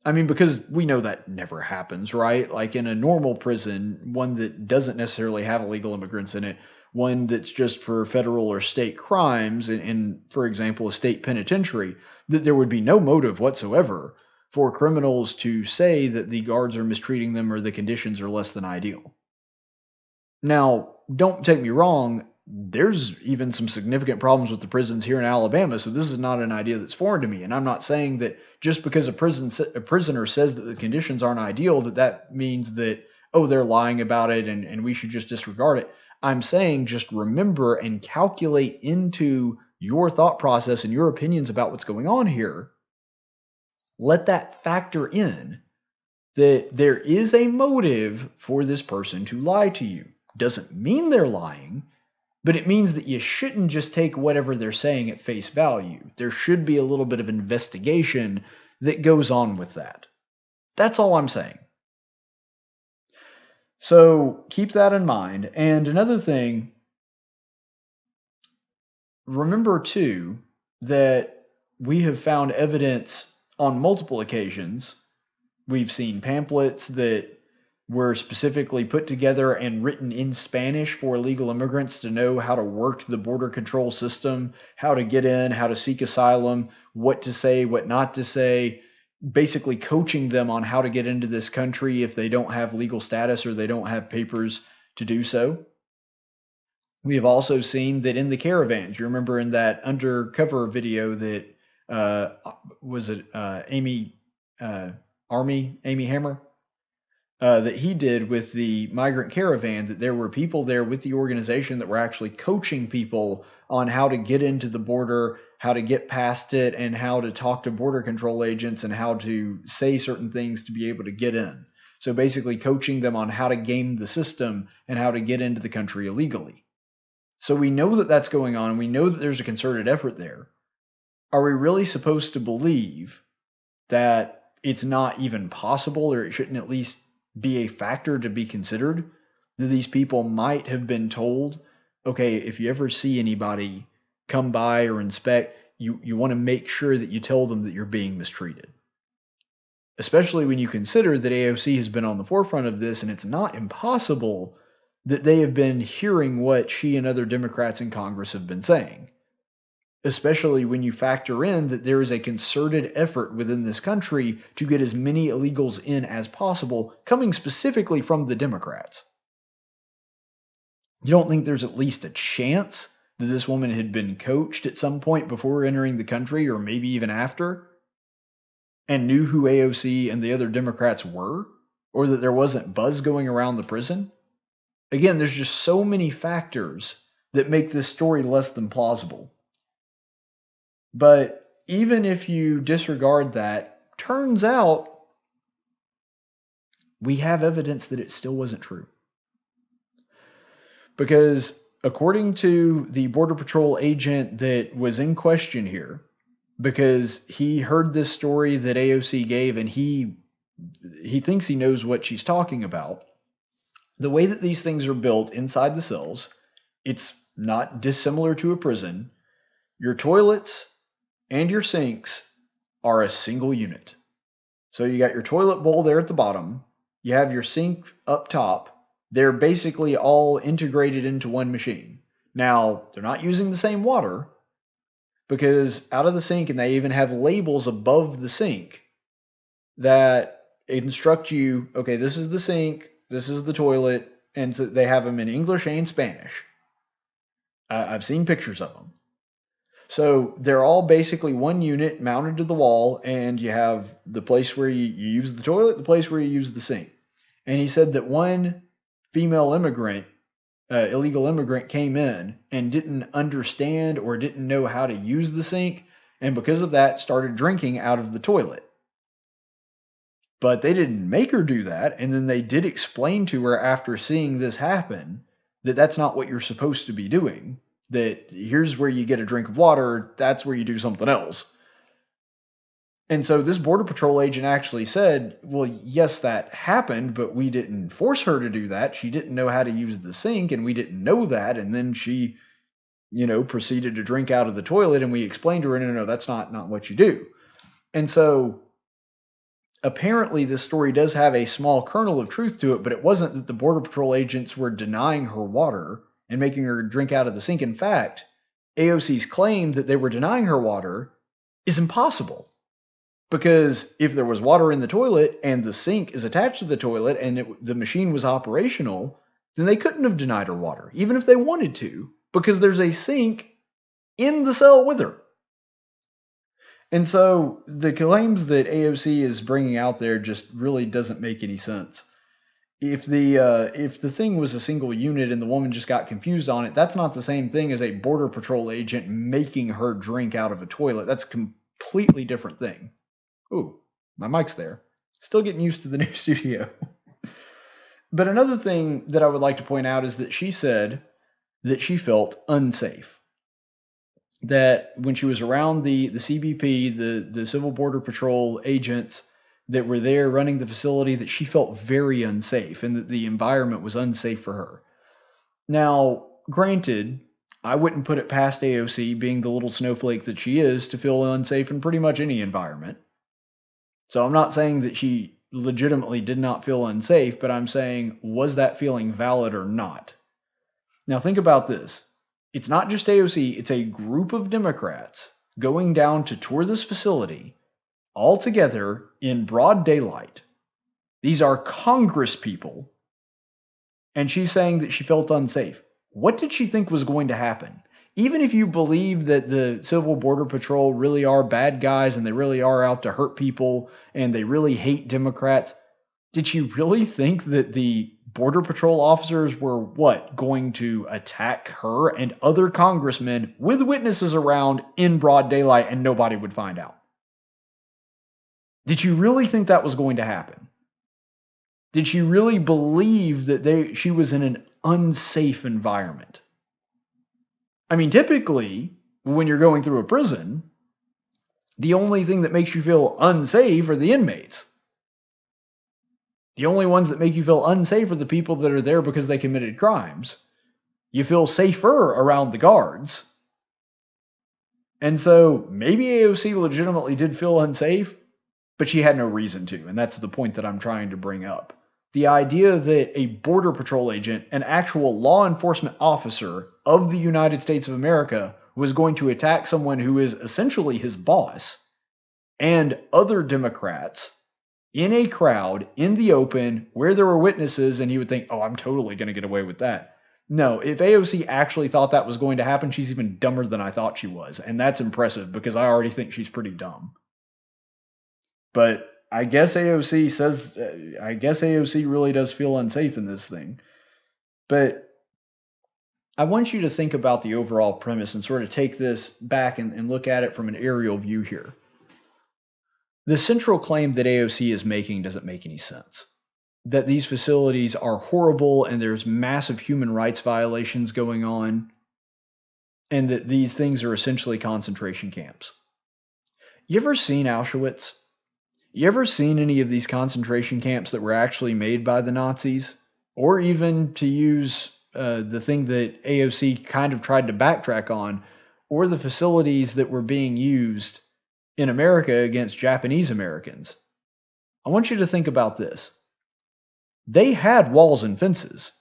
I mean, because we know that never happens, right? Like in a normal prison, one that doesn't necessarily have illegal immigrants in it, one that's just for federal or state crimes, in, for example, a state penitentiary, that there would be no motive whatsoever for criminals to say that the guards are mistreating them or the conditions are less than ideal. Now, don't take me wrong, there's even some significant problems with the prisons here in Alabama, so this is not an idea that's foreign to me. And I'm not saying that just because a prisoner says that the conditions aren't ideal, that means that, oh, they're lying about it and we should just disregard it. I'm saying just remember and calculate into your thought process and your opinions about what's going on here. Let that factor in that there is a motive for this person to lie to you. Doesn't mean they're lying, but it means that you shouldn't just take whatever they're saying at face value. There should be a little bit of investigation that goes on with that. That's all I'm saying. So keep that in mind. And another thing, remember too that we have found evidence on multiple occasions. We've seen pamphlets that were specifically put together and written in Spanish for illegal immigrants to know how to work the border control system, how to get in, how to seek asylum, what to say, what not to say, basically coaching them on how to get into this country if they don't have legal status or they don't have papers to do so. We have also seen that in the caravans, you remember in that undercover video that was it Amy Hammer? That he did with the migrant caravan, that there were people there with the organization that were actually coaching people on how to get into the border, how to get past it, and how to talk to border control agents and how to say certain things to be able to get in. So basically coaching them on how to game the system and how to get into the country illegally. So we know that that's going on, and we know that there's a concerted effort there. Are we really supposed to believe that it's not even possible, or it shouldn't at least be a factor to be considered, that these people might have been told, okay, if you ever see anybody come by or inspect, you want to make sure that you tell them that you're being mistreated? Especially when you consider that AOC has been on the forefront of this, and it's not impossible that they have been hearing what she and other Democrats in Congress have been saying. Especially when you factor in that there is a concerted effort within this country to get as many illegals in as possible, coming specifically from the Democrats. You don't think there's at least a chance that this woman had been coached at some point before entering the country, or maybe even after, and knew who AOC and the other Democrats were, or that there wasn't buzz going around the prison? Again, there's just so many factors that make this story less than plausible. But even if you disregard that, turns out we have evidence that it still wasn't true. Because according to the Border Patrol agent that was in question here, because he heard this story that AOC gave, and he thinks he knows what she's talking about, the way that these things are built inside the cells, it's not dissimilar to a prison. Your toilets and your sinks are a single unit. So you got your toilet bowl there at the bottom. You have your sink up top. They're basically all integrated into one machine. Now, they're not using the same water, because out of the sink, and they even have labels above the sink that instruct you, okay, this is the sink, this is the toilet, and so they have them in English and Spanish. I've seen pictures of them. So they're all basically one unit mounted to the wall, and you have the place where you use the toilet, the place where you use the sink. And he said that one female immigrant, illegal immigrant, came in and didn't understand or didn't know how to use the sink, and because of that started drinking out of the toilet. But they didn't make her do that, and then they did explain to her after seeing this happen that that's not what you're supposed to be doing. That here's where you get a drink of water, that's where you do something else. And so this Border Patrol agent actually said, well, yes, that happened, but we didn't force her to do that. She didn't know how to use the sink, and we didn't know that. And then she, proceeded to drink out of the toilet, and we explained to her, no, that's not what you do. And so apparently this story does have a small kernel of truth to it, but it wasn't that the Border Patrol agents were denying her water and making her drink out of the sink. In fact, AOC's claim that they were denying her water is impossible. Because if there was water in the toilet and the sink is attached to the toilet and the machine was operational, then they couldn't have denied her water, even if they wanted to, because there's a sink in the cell with her. And so the claims that AOC is bringing out there just really doesn't make any sense. If the thing was a single unit and the woman just got confused on it, that's not the same thing as a Border Patrol agent making her drink out of a toilet. That's a completely different thing. Ooh, my mic's there. Still getting used to the new studio. But another thing that I would like to point out is that she said that she felt unsafe. That when she was around the CBP, the Civil Border Patrol agents that were there running the facility, that she felt very unsafe and that the environment was unsafe for her. Now, granted, I wouldn't put it past AOC, being the little snowflake that she is, to feel unsafe in pretty much any environment. So I'm not saying that she legitimately did not feel unsafe, but I'm saying, was that feeling valid or not? Now think about this. It's not just AOC, it's a group of Democrats going down to tour this facility all together in broad daylight. These are Congress people. And she's saying that she felt unsafe. What did she think was going to happen? even if you believe that the Civil Border Patrol really are bad guys and they really are out to hurt people and they really hate Democrats, did you really think that the Border Patrol officers were going to attack her and other congressmen with witnesses around in broad daylight and nobody would find out? Did you really think that was going to happen? Did she really believe that she was in an unsafe environment? I mean, typically, when you're going through a prison, the only thing that makes you feel unsafe are the inmates. The only ones that make you feel unsafe are the people that are there because they committed crimes. You feel safer around the guards. And so maybe AOC legitimately did feel unsafe, but she had no reason to, and that's the point that I'm trying to bring up. The idea that a Border Patrol agent, an actual law enforcement officer of the United States of America, was going to attack someone who is essentially his boss and other Democrats in a crowd in the open where there were witnesses, and he would think, oh, I'm totally going to get away with that. No, if AOC actually thought that was going to happen, she's even dumber than I thought she was, and that's impressive because I already think she's pretty dumb. But I guess AOC really does feel unsafe in this thing. But I want you to think about the overall premise and sort of take this back and look at it from an aerial view here. The central claim that AOC is making doesn't make any sense. That these facilities are horrible and there's massive human rights violations going on, and that these things are essentially concentration camps. You ever seen Auschwitz? You ever seen any of these concentration camps that were actually made by the Nazis? Or even, to use the thing that AOC kind of tried to backtrack on, or the facilities that were being used in America against Japanese Americans? I want you to think about this. They had walls and fences,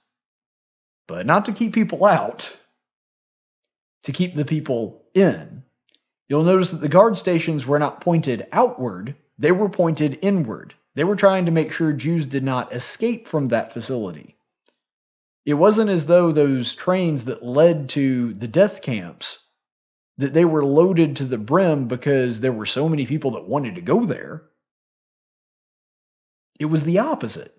but not to keep people out, to keep the people in. You'll notice that the guard stations were not pointed outward, they were pointed inward. They were trying to make sure Jews did not escape from that facility. It wasn't as though those trains that led to the death camps, that they were loaded to the brim because there were so many people that wanted to go there. It was the opposite.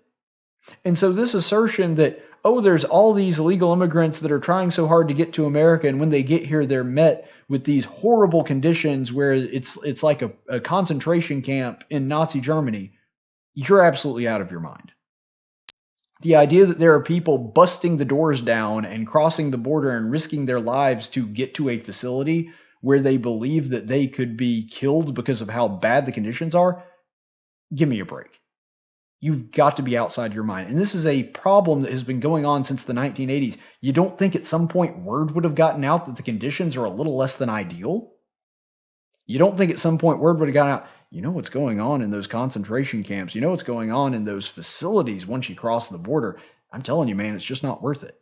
And so this assertion that, oh, there's all these illegal immigrants that are trying so hard to get to America, and when they get here, they're met with these horrible conditions where it's like a concentration camp in Nazi Germany, you're absolutely out of your mind. The idea that there are people busting the doors down and crossing the border and risking their lives to get to a facility where they believe that they could be killed because of how bad the conditions are, give me a break. You've got to be outside your mind. And this is a problem that has been going on since the 1980s. You don't think at some point word would have gotten out that the conditions are a little less than ideal? You don't think at some point word would have gotten out, you know what's going on in those concentration camps, you know what's going on in those facilities once you cross the border. I'm telling you, man, it's just not worth it.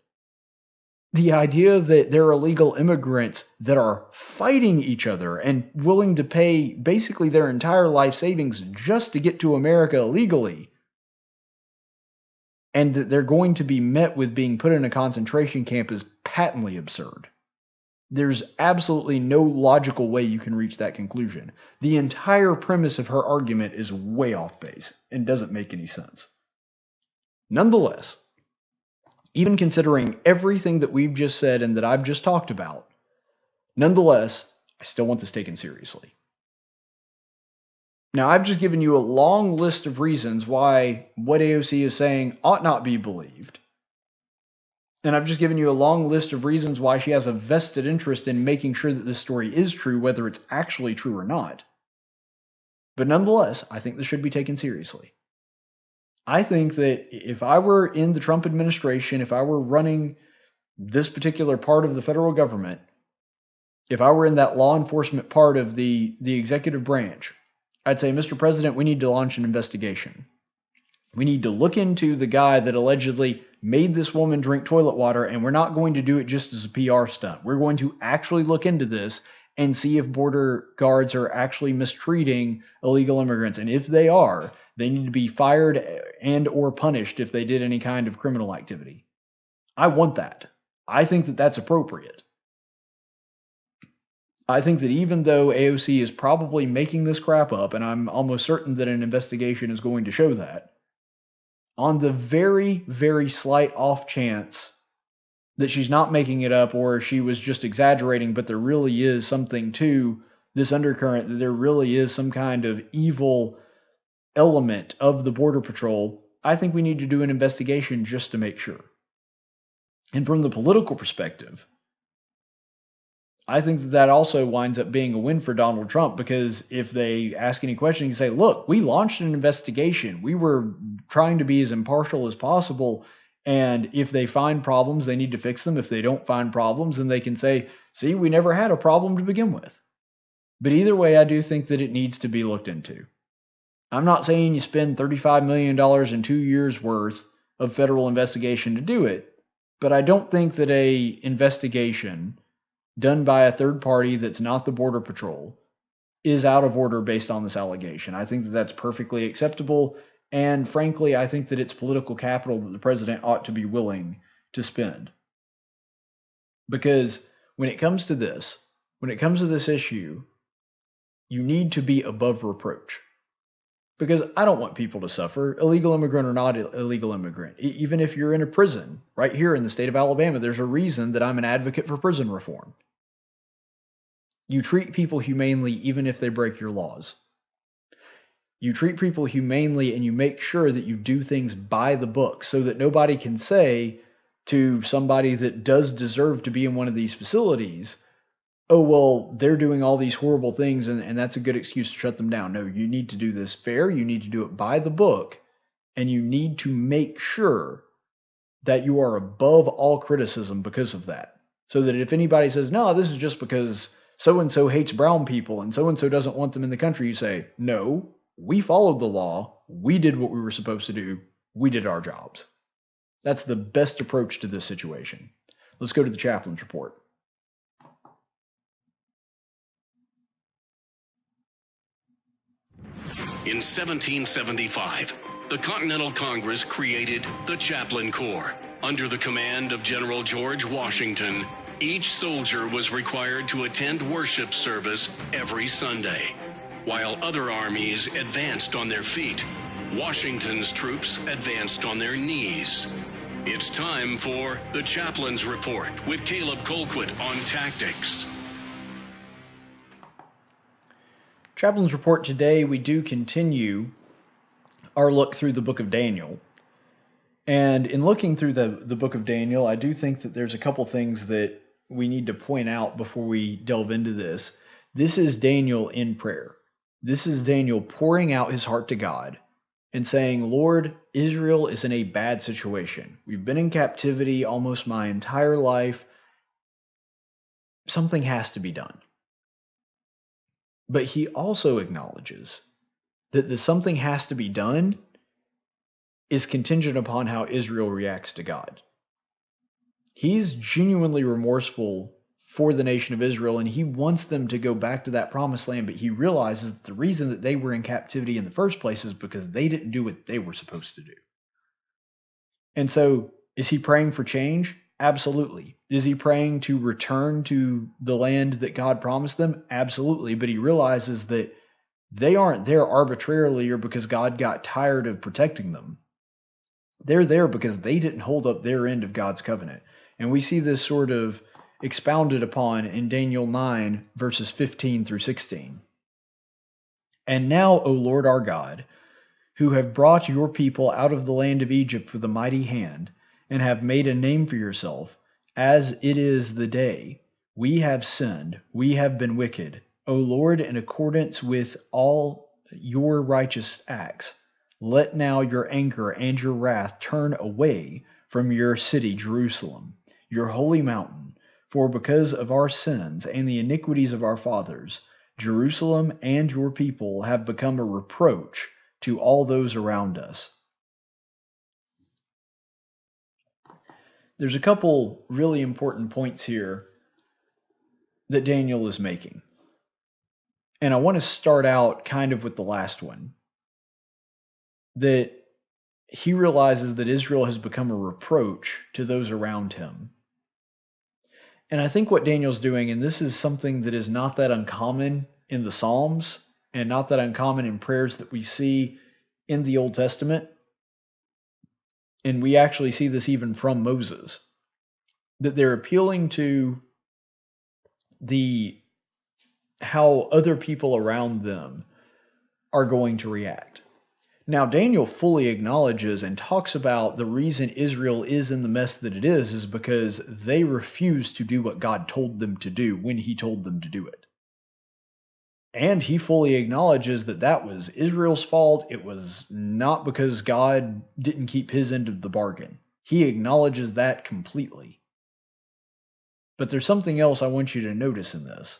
The idea that there are illegal immigrants that are fighting each other and willing to pay basically their entire life savings just to get to America illegally, and that they're going to be met with being put in a concentration camp is patently absurd. There's absolutely no logical way you can reach that conclusion. The entire premise of her argument is way off base and doesn't make any sense. Nonetheless, even considering everything that we've just said and that I've just talked about, nonetheless, I still want this taken seriously. Now, I've just given you a long list of reasons why what AOC is saying ought not be believed. And I've just given you a long list of reasons why she has a vested interest in making sure that this story is true, whether it's actually true or not. But nonetheless, I think this should be taken seriously. I think that if I were in the Trump administration, if I were running this particular part of the federal government, if I were in that law enforcement part of the executive branch, I'd say, Mr. President, we need to launch an investigation. We need to look into the guy that allegedly made this woman drink toilet water, and we're not going to do it just as a PR stunt. We're going to actually look into this and see if border guards are actually mistreating illegal immigrants. And if they are, they need to be fired and or punished if they did any kind of criminal activity. I want that. I think that that's appropriate. I think that even though AOC is probably making this crap up, and I'm almost certain that an investigation is going to show that, on the very, very slight off chance that she's not making it up or she was just exaggerating, but there really is something to this undercurrent, that there really is some kind of evil element of the Border Patrol, I think we need to do an investigation just to make sure. And from the political perspective, I think that that also winds up being a win for Donald Trump, because if they ask any question, you can say, look, we launched an investigation. We were trying to be as impartial as possible. And if they find problems, they need to fix them. If they don't find problems, then they can say, see, we never had a problem to begin with. But either way, I do think that it needs to be looked into. I'm not saying you spend $35 million in 2 years worth of federal investigation to do it, but I don't think that a investigation done by a third party that's not the Border Patrol is out of order based on this allegation. I think that that's perfectly acceptable, and frankly, I think that it's political capital that the president ought to be willing to spend. Because when it comes to this issue, you need to be above reproach. Because I don't want people to suffer, illegal immigrant or not illegal immigrant. Even if you're in a prison, right here in the state of Alabama, there's a reason that I'm an advocate for prison reform. You treat people humanely even if they break your laws. You treat people humanely and you make sure that you do things by the book so that nobody can say to somebody that does deserve to be in one of these facilities, oh, well, they're doing all these horrible things and that's a good excuse to shut them down. No, you need to do this fair. You need to do it by the book. And you need to make sure that you are above all criticism because of that. So that if anybody says, no, this is just because so-and-so hates brown people and so-and-so doesn't want them in the country, you say, no, we followed the law. We did what we were supposed to do. We did our jobs. That's the best approach to this situation. Let's go to the chaplain's report. In 1775, the Continental Congress created the Chaplain Corps. Under the command of General George Washington, each soldier was required to attend worship service every Sunday. While other armies advanced on their feet, Washington's troops advanced on their knees. It's time for the Chaplain's Report with Caleb Colquitt on tactics. Chaplain's Report today, we do continue our look through the book of Daniel. And in looking through the book of Daniel, I do think that there's a couple things that we need to point out before we delve into this. This is Daniel in prayer. This is Daniel pouring out his heart to God and saying, Lord, Israel is in a bad situation. We've been in captivity almost my entire life. Something has to be done. But he also acknowledges that the something has to be done is contingent upon how Israel reacts to God. He's genuinely remorseful for the nation of Israel, and he wants them to go back to that promised land, but he realizes that the reason that they were in captivity in the first place is because they didn't do what they were supposed to do. And so, is he praying for change? Absolutely. Is he praying to return to the land that God promised them? Absolutely. But he realizes that they aren't there arbitrarily or because God got tired of protecting them. They're there because they didn't hold up their end of God's covenant. And we see this sort of expounded upon in Daniel 9, verses 15 through 16. And now, O Lord our God, who have brought your people out of the land of Egypt with a mighty hand, and have made a name for yourself, as it is the day, we have sinned, we have been wicked. O Lord, in accordance with all your righteous acts, let now your anger and your wrath turn away from your city, Jerusalem, your holy mountain. For because of our sins and the iniquities of our fathers, Jerusalem and your people have become a reproach to all those around us. There's a couple really important points here that Daniel is making. And I want to start out kind of with the last one. That he realizes that Israel has become a reproach to those around him. And I think what Daniel's doing, and this is something that is not that uncommon in the Psalms and not that uncommon in prayers that we see in the Old Testament, and we actually see this even from Moses, that they're appealing to how other people around them are going to react. Now, Daniel fully acknowledges and talks about the reason Israel is in the mess that it is because they refuse to do what God told them to do when he told them to do it. And he fully acknowledges that that was Israel's fault. It was not because God didn't keep his end of the bargain. He acknowledges that completely. But there's something else I want you to notice in this.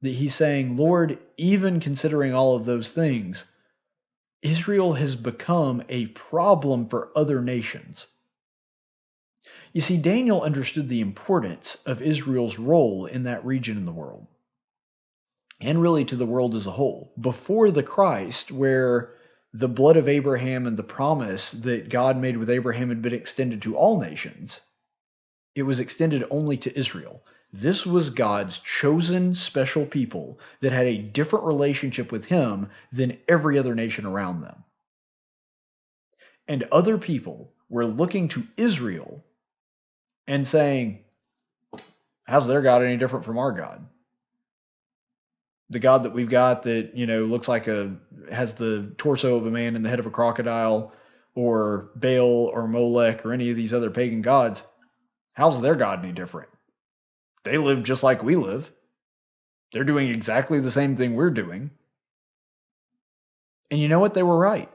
That he's saying, Lord, even considering all of those things, Israel has become a problem for other nations. You see, Daniel understood the importance of Israel's role in that region in the world, and really to the world as a whole. Before the Christ, where the blood of Abraham and the promise that God made with Abraham had been extended to all nations, it was extended only to Israel. This was God's chosen special people that had a different relationship with him than every other nation around them. And other people were looking to Israel and saying, how's their God any different from our God? The God that we've got that, looks like has the torso of a man and the head of a crocodile, or Baal or Molech or any of these other pagan gods, how's their God any different? They live just like we live. They're doing exactly the same thing we're doing. And you know what? They were right.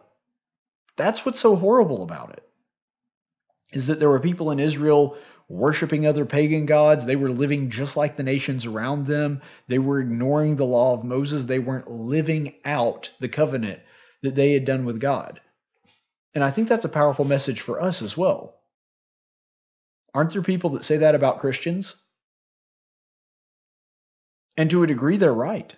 That's what's so horrible about it, is that there were people in Israel worshiping other pagan gods. They were living just like the nations around them. They were ignoring the law of Moses. They weren't living out the covenant that they had done with God. And I think that's a powerful message for us as well. Aren't there people that say that about Christians? And to a degree, they're right.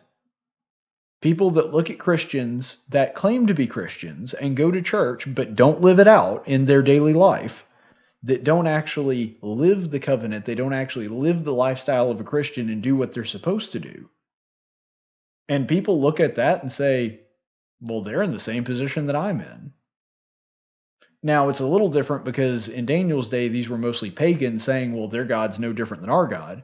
People that look at Christians that claim to be Christians and go to church but don't live it out in their daily life, that don't actually live the covenant, they don't actually live the lifestyle of a Christian and do what they're supposed to do. And people look at that and say, well, they're in the same position that I'm in. Now, it's a little different because in Daniel's day, these were mostly pagans saying, well, their God's no different than our God.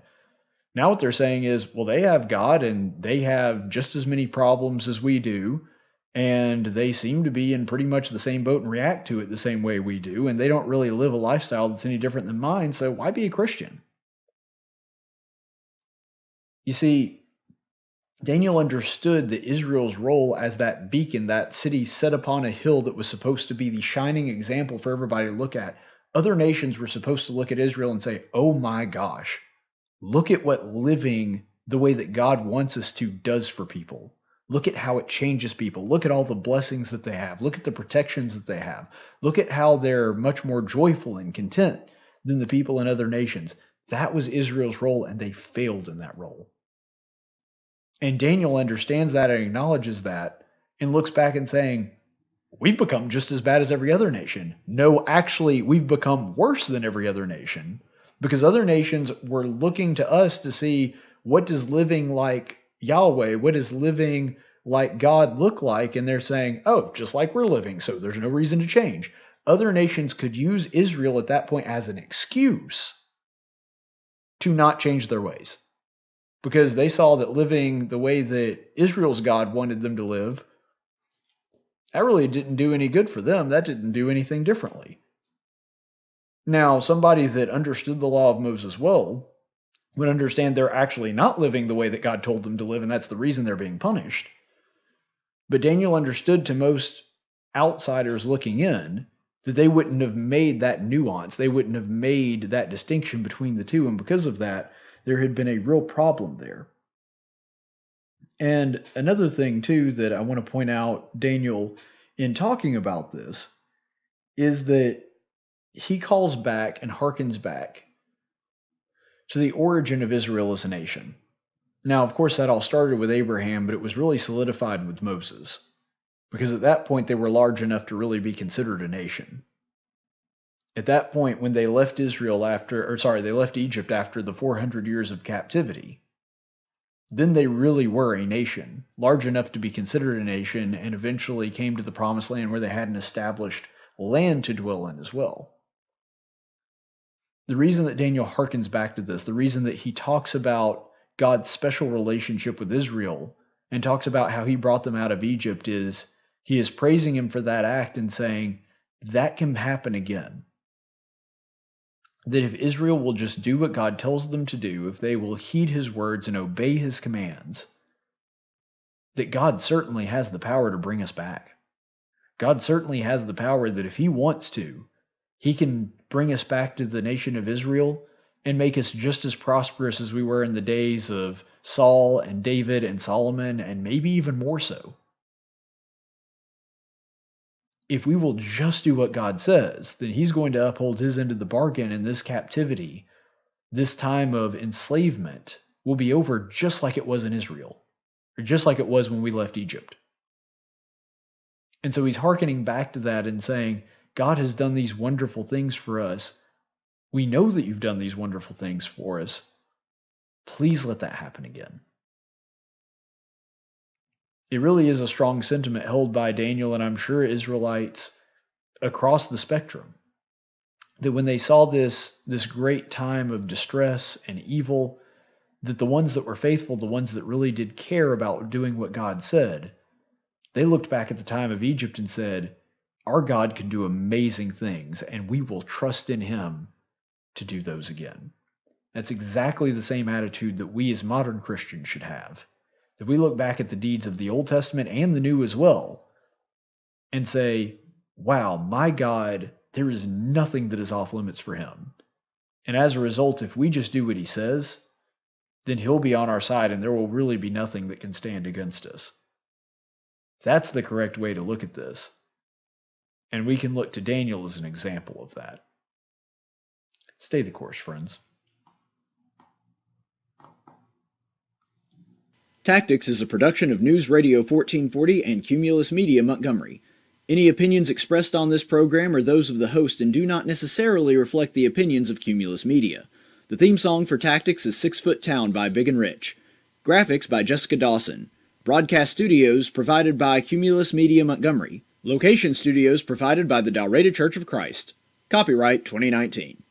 Now what they're saying is, well, they have God and they have just as many problems as we do, and they seem to be in pretty much the same boat and react to it the same way we do, and they don't really live a lifestyle that's any different than mine, so why be a Christian? You see, Daniel understood that Israel's role as that beacon, that city set upon a hill that was supposed to be the shining example for everybody to look at. Other nations were supposed to look at Israel and say, oh my gosh, look at what living the way that God wants us to does for people. Look at how it changes people. Look at all the blessings that they have. Look at the protections that they have. Look at how they're much more joyful and content than the people in other nations. That was Israel's role, and they failed in that role. And Daniel understands that and acknowledges that and looks back and saying, we've become just as bad as every other nation. No, actually, we've become worse than every other nation, because other nations were looking to us to see, what does living like Yahweh, what does living like God look like? And they're saying, oh, just like we're living, so there's no reason to change. Other nations could use Israel at that point as an excuse to not change their ways, because they saw that living the way that Israel's God wanted them to live, that really didn't do any good for them. That didn't do anything differently. Now, somebody that understood the law of Moses well would understand they're actually not living the way that God told them to live, and that's the reason they're being punished. But Daniel understood, to most outsiders looking in, that they wouldn't have made that nuance. They wouldn't have made that distinction between the two, and because of that, there had been a real problem there. And another thing, too, that I want to point out, Daniel, in talking about this, is that he calls back and harkens back to the origin of Israel as a nation. Now, of course, that all started with Abraham, but it was really solidified with Moses, because at that point they were large enough to really be considered a nation. At that point, when they left they left Egypt after the 400 years of captivity, then they really were a nation, large enough to be considered a nation, and eventually came to the promised land where they had an established land to dwell in as well. The reason that Daniel harkens back to this, the reason that he talks about God's special relationship with Israel and talks about how he brought them out of Egypt, is he is praising him for that act and saying that can happen again. That if Israel will just do what God tells them to do, if they will heed his words and obey his commands, that God certainly has the power to bring us back. God certainly has the power that if he wants to, he can bring us back to the nation of Israel and make us just as prosperous as we were in the days of Saul and David and Solomon, and maybe even more so. If we will just do what God says, then he's going to uphold his end of the bargain, and this captivity, this time of enslavement, will be over just like it was in Israel, or just like it was when we left Egypt. And so he's hearkening back to that and saying, God has done these wonderful things for us. We know that you've done these wonderful things for us. Please let that happen again. It really is a strong sentiment held by Daniel, and I'm sure Israelites across the spectrum, that when they saw this great time of distress and evil, that the ones that were faithful, the ones that really did care about doing what God said, they looked back at the time of Egypt and said, our God can do amazing things, and we will trust in him to do those again. That's exactly the same attitude that we as modern Christians should have. That we look back at the deeds of the Old Testament and the New as well and say, wow, my God, there is nothing that is off limits for him. And as a result, if we just do what he says, then he'll be on our side and there will really be nothing that can stand against us. That's the correct way to look at this. And we can look to Daniel as an example of that. Stay the course, friends. Tactics is a production of News Radio 1440 and Cumulus Media Montgomery. Any opinions expressed on this program are those of the host and do not necessarily reflect the opinions of Cumulus Media. The theme song for Tactics is 6 Foot Town by Big and Rich. Graphics by Jessica Dawson. Broadcast studios provided by Cumulus Media Montgomery. Location studios provided by the Dalraida Church of Christ. Copyright 2019.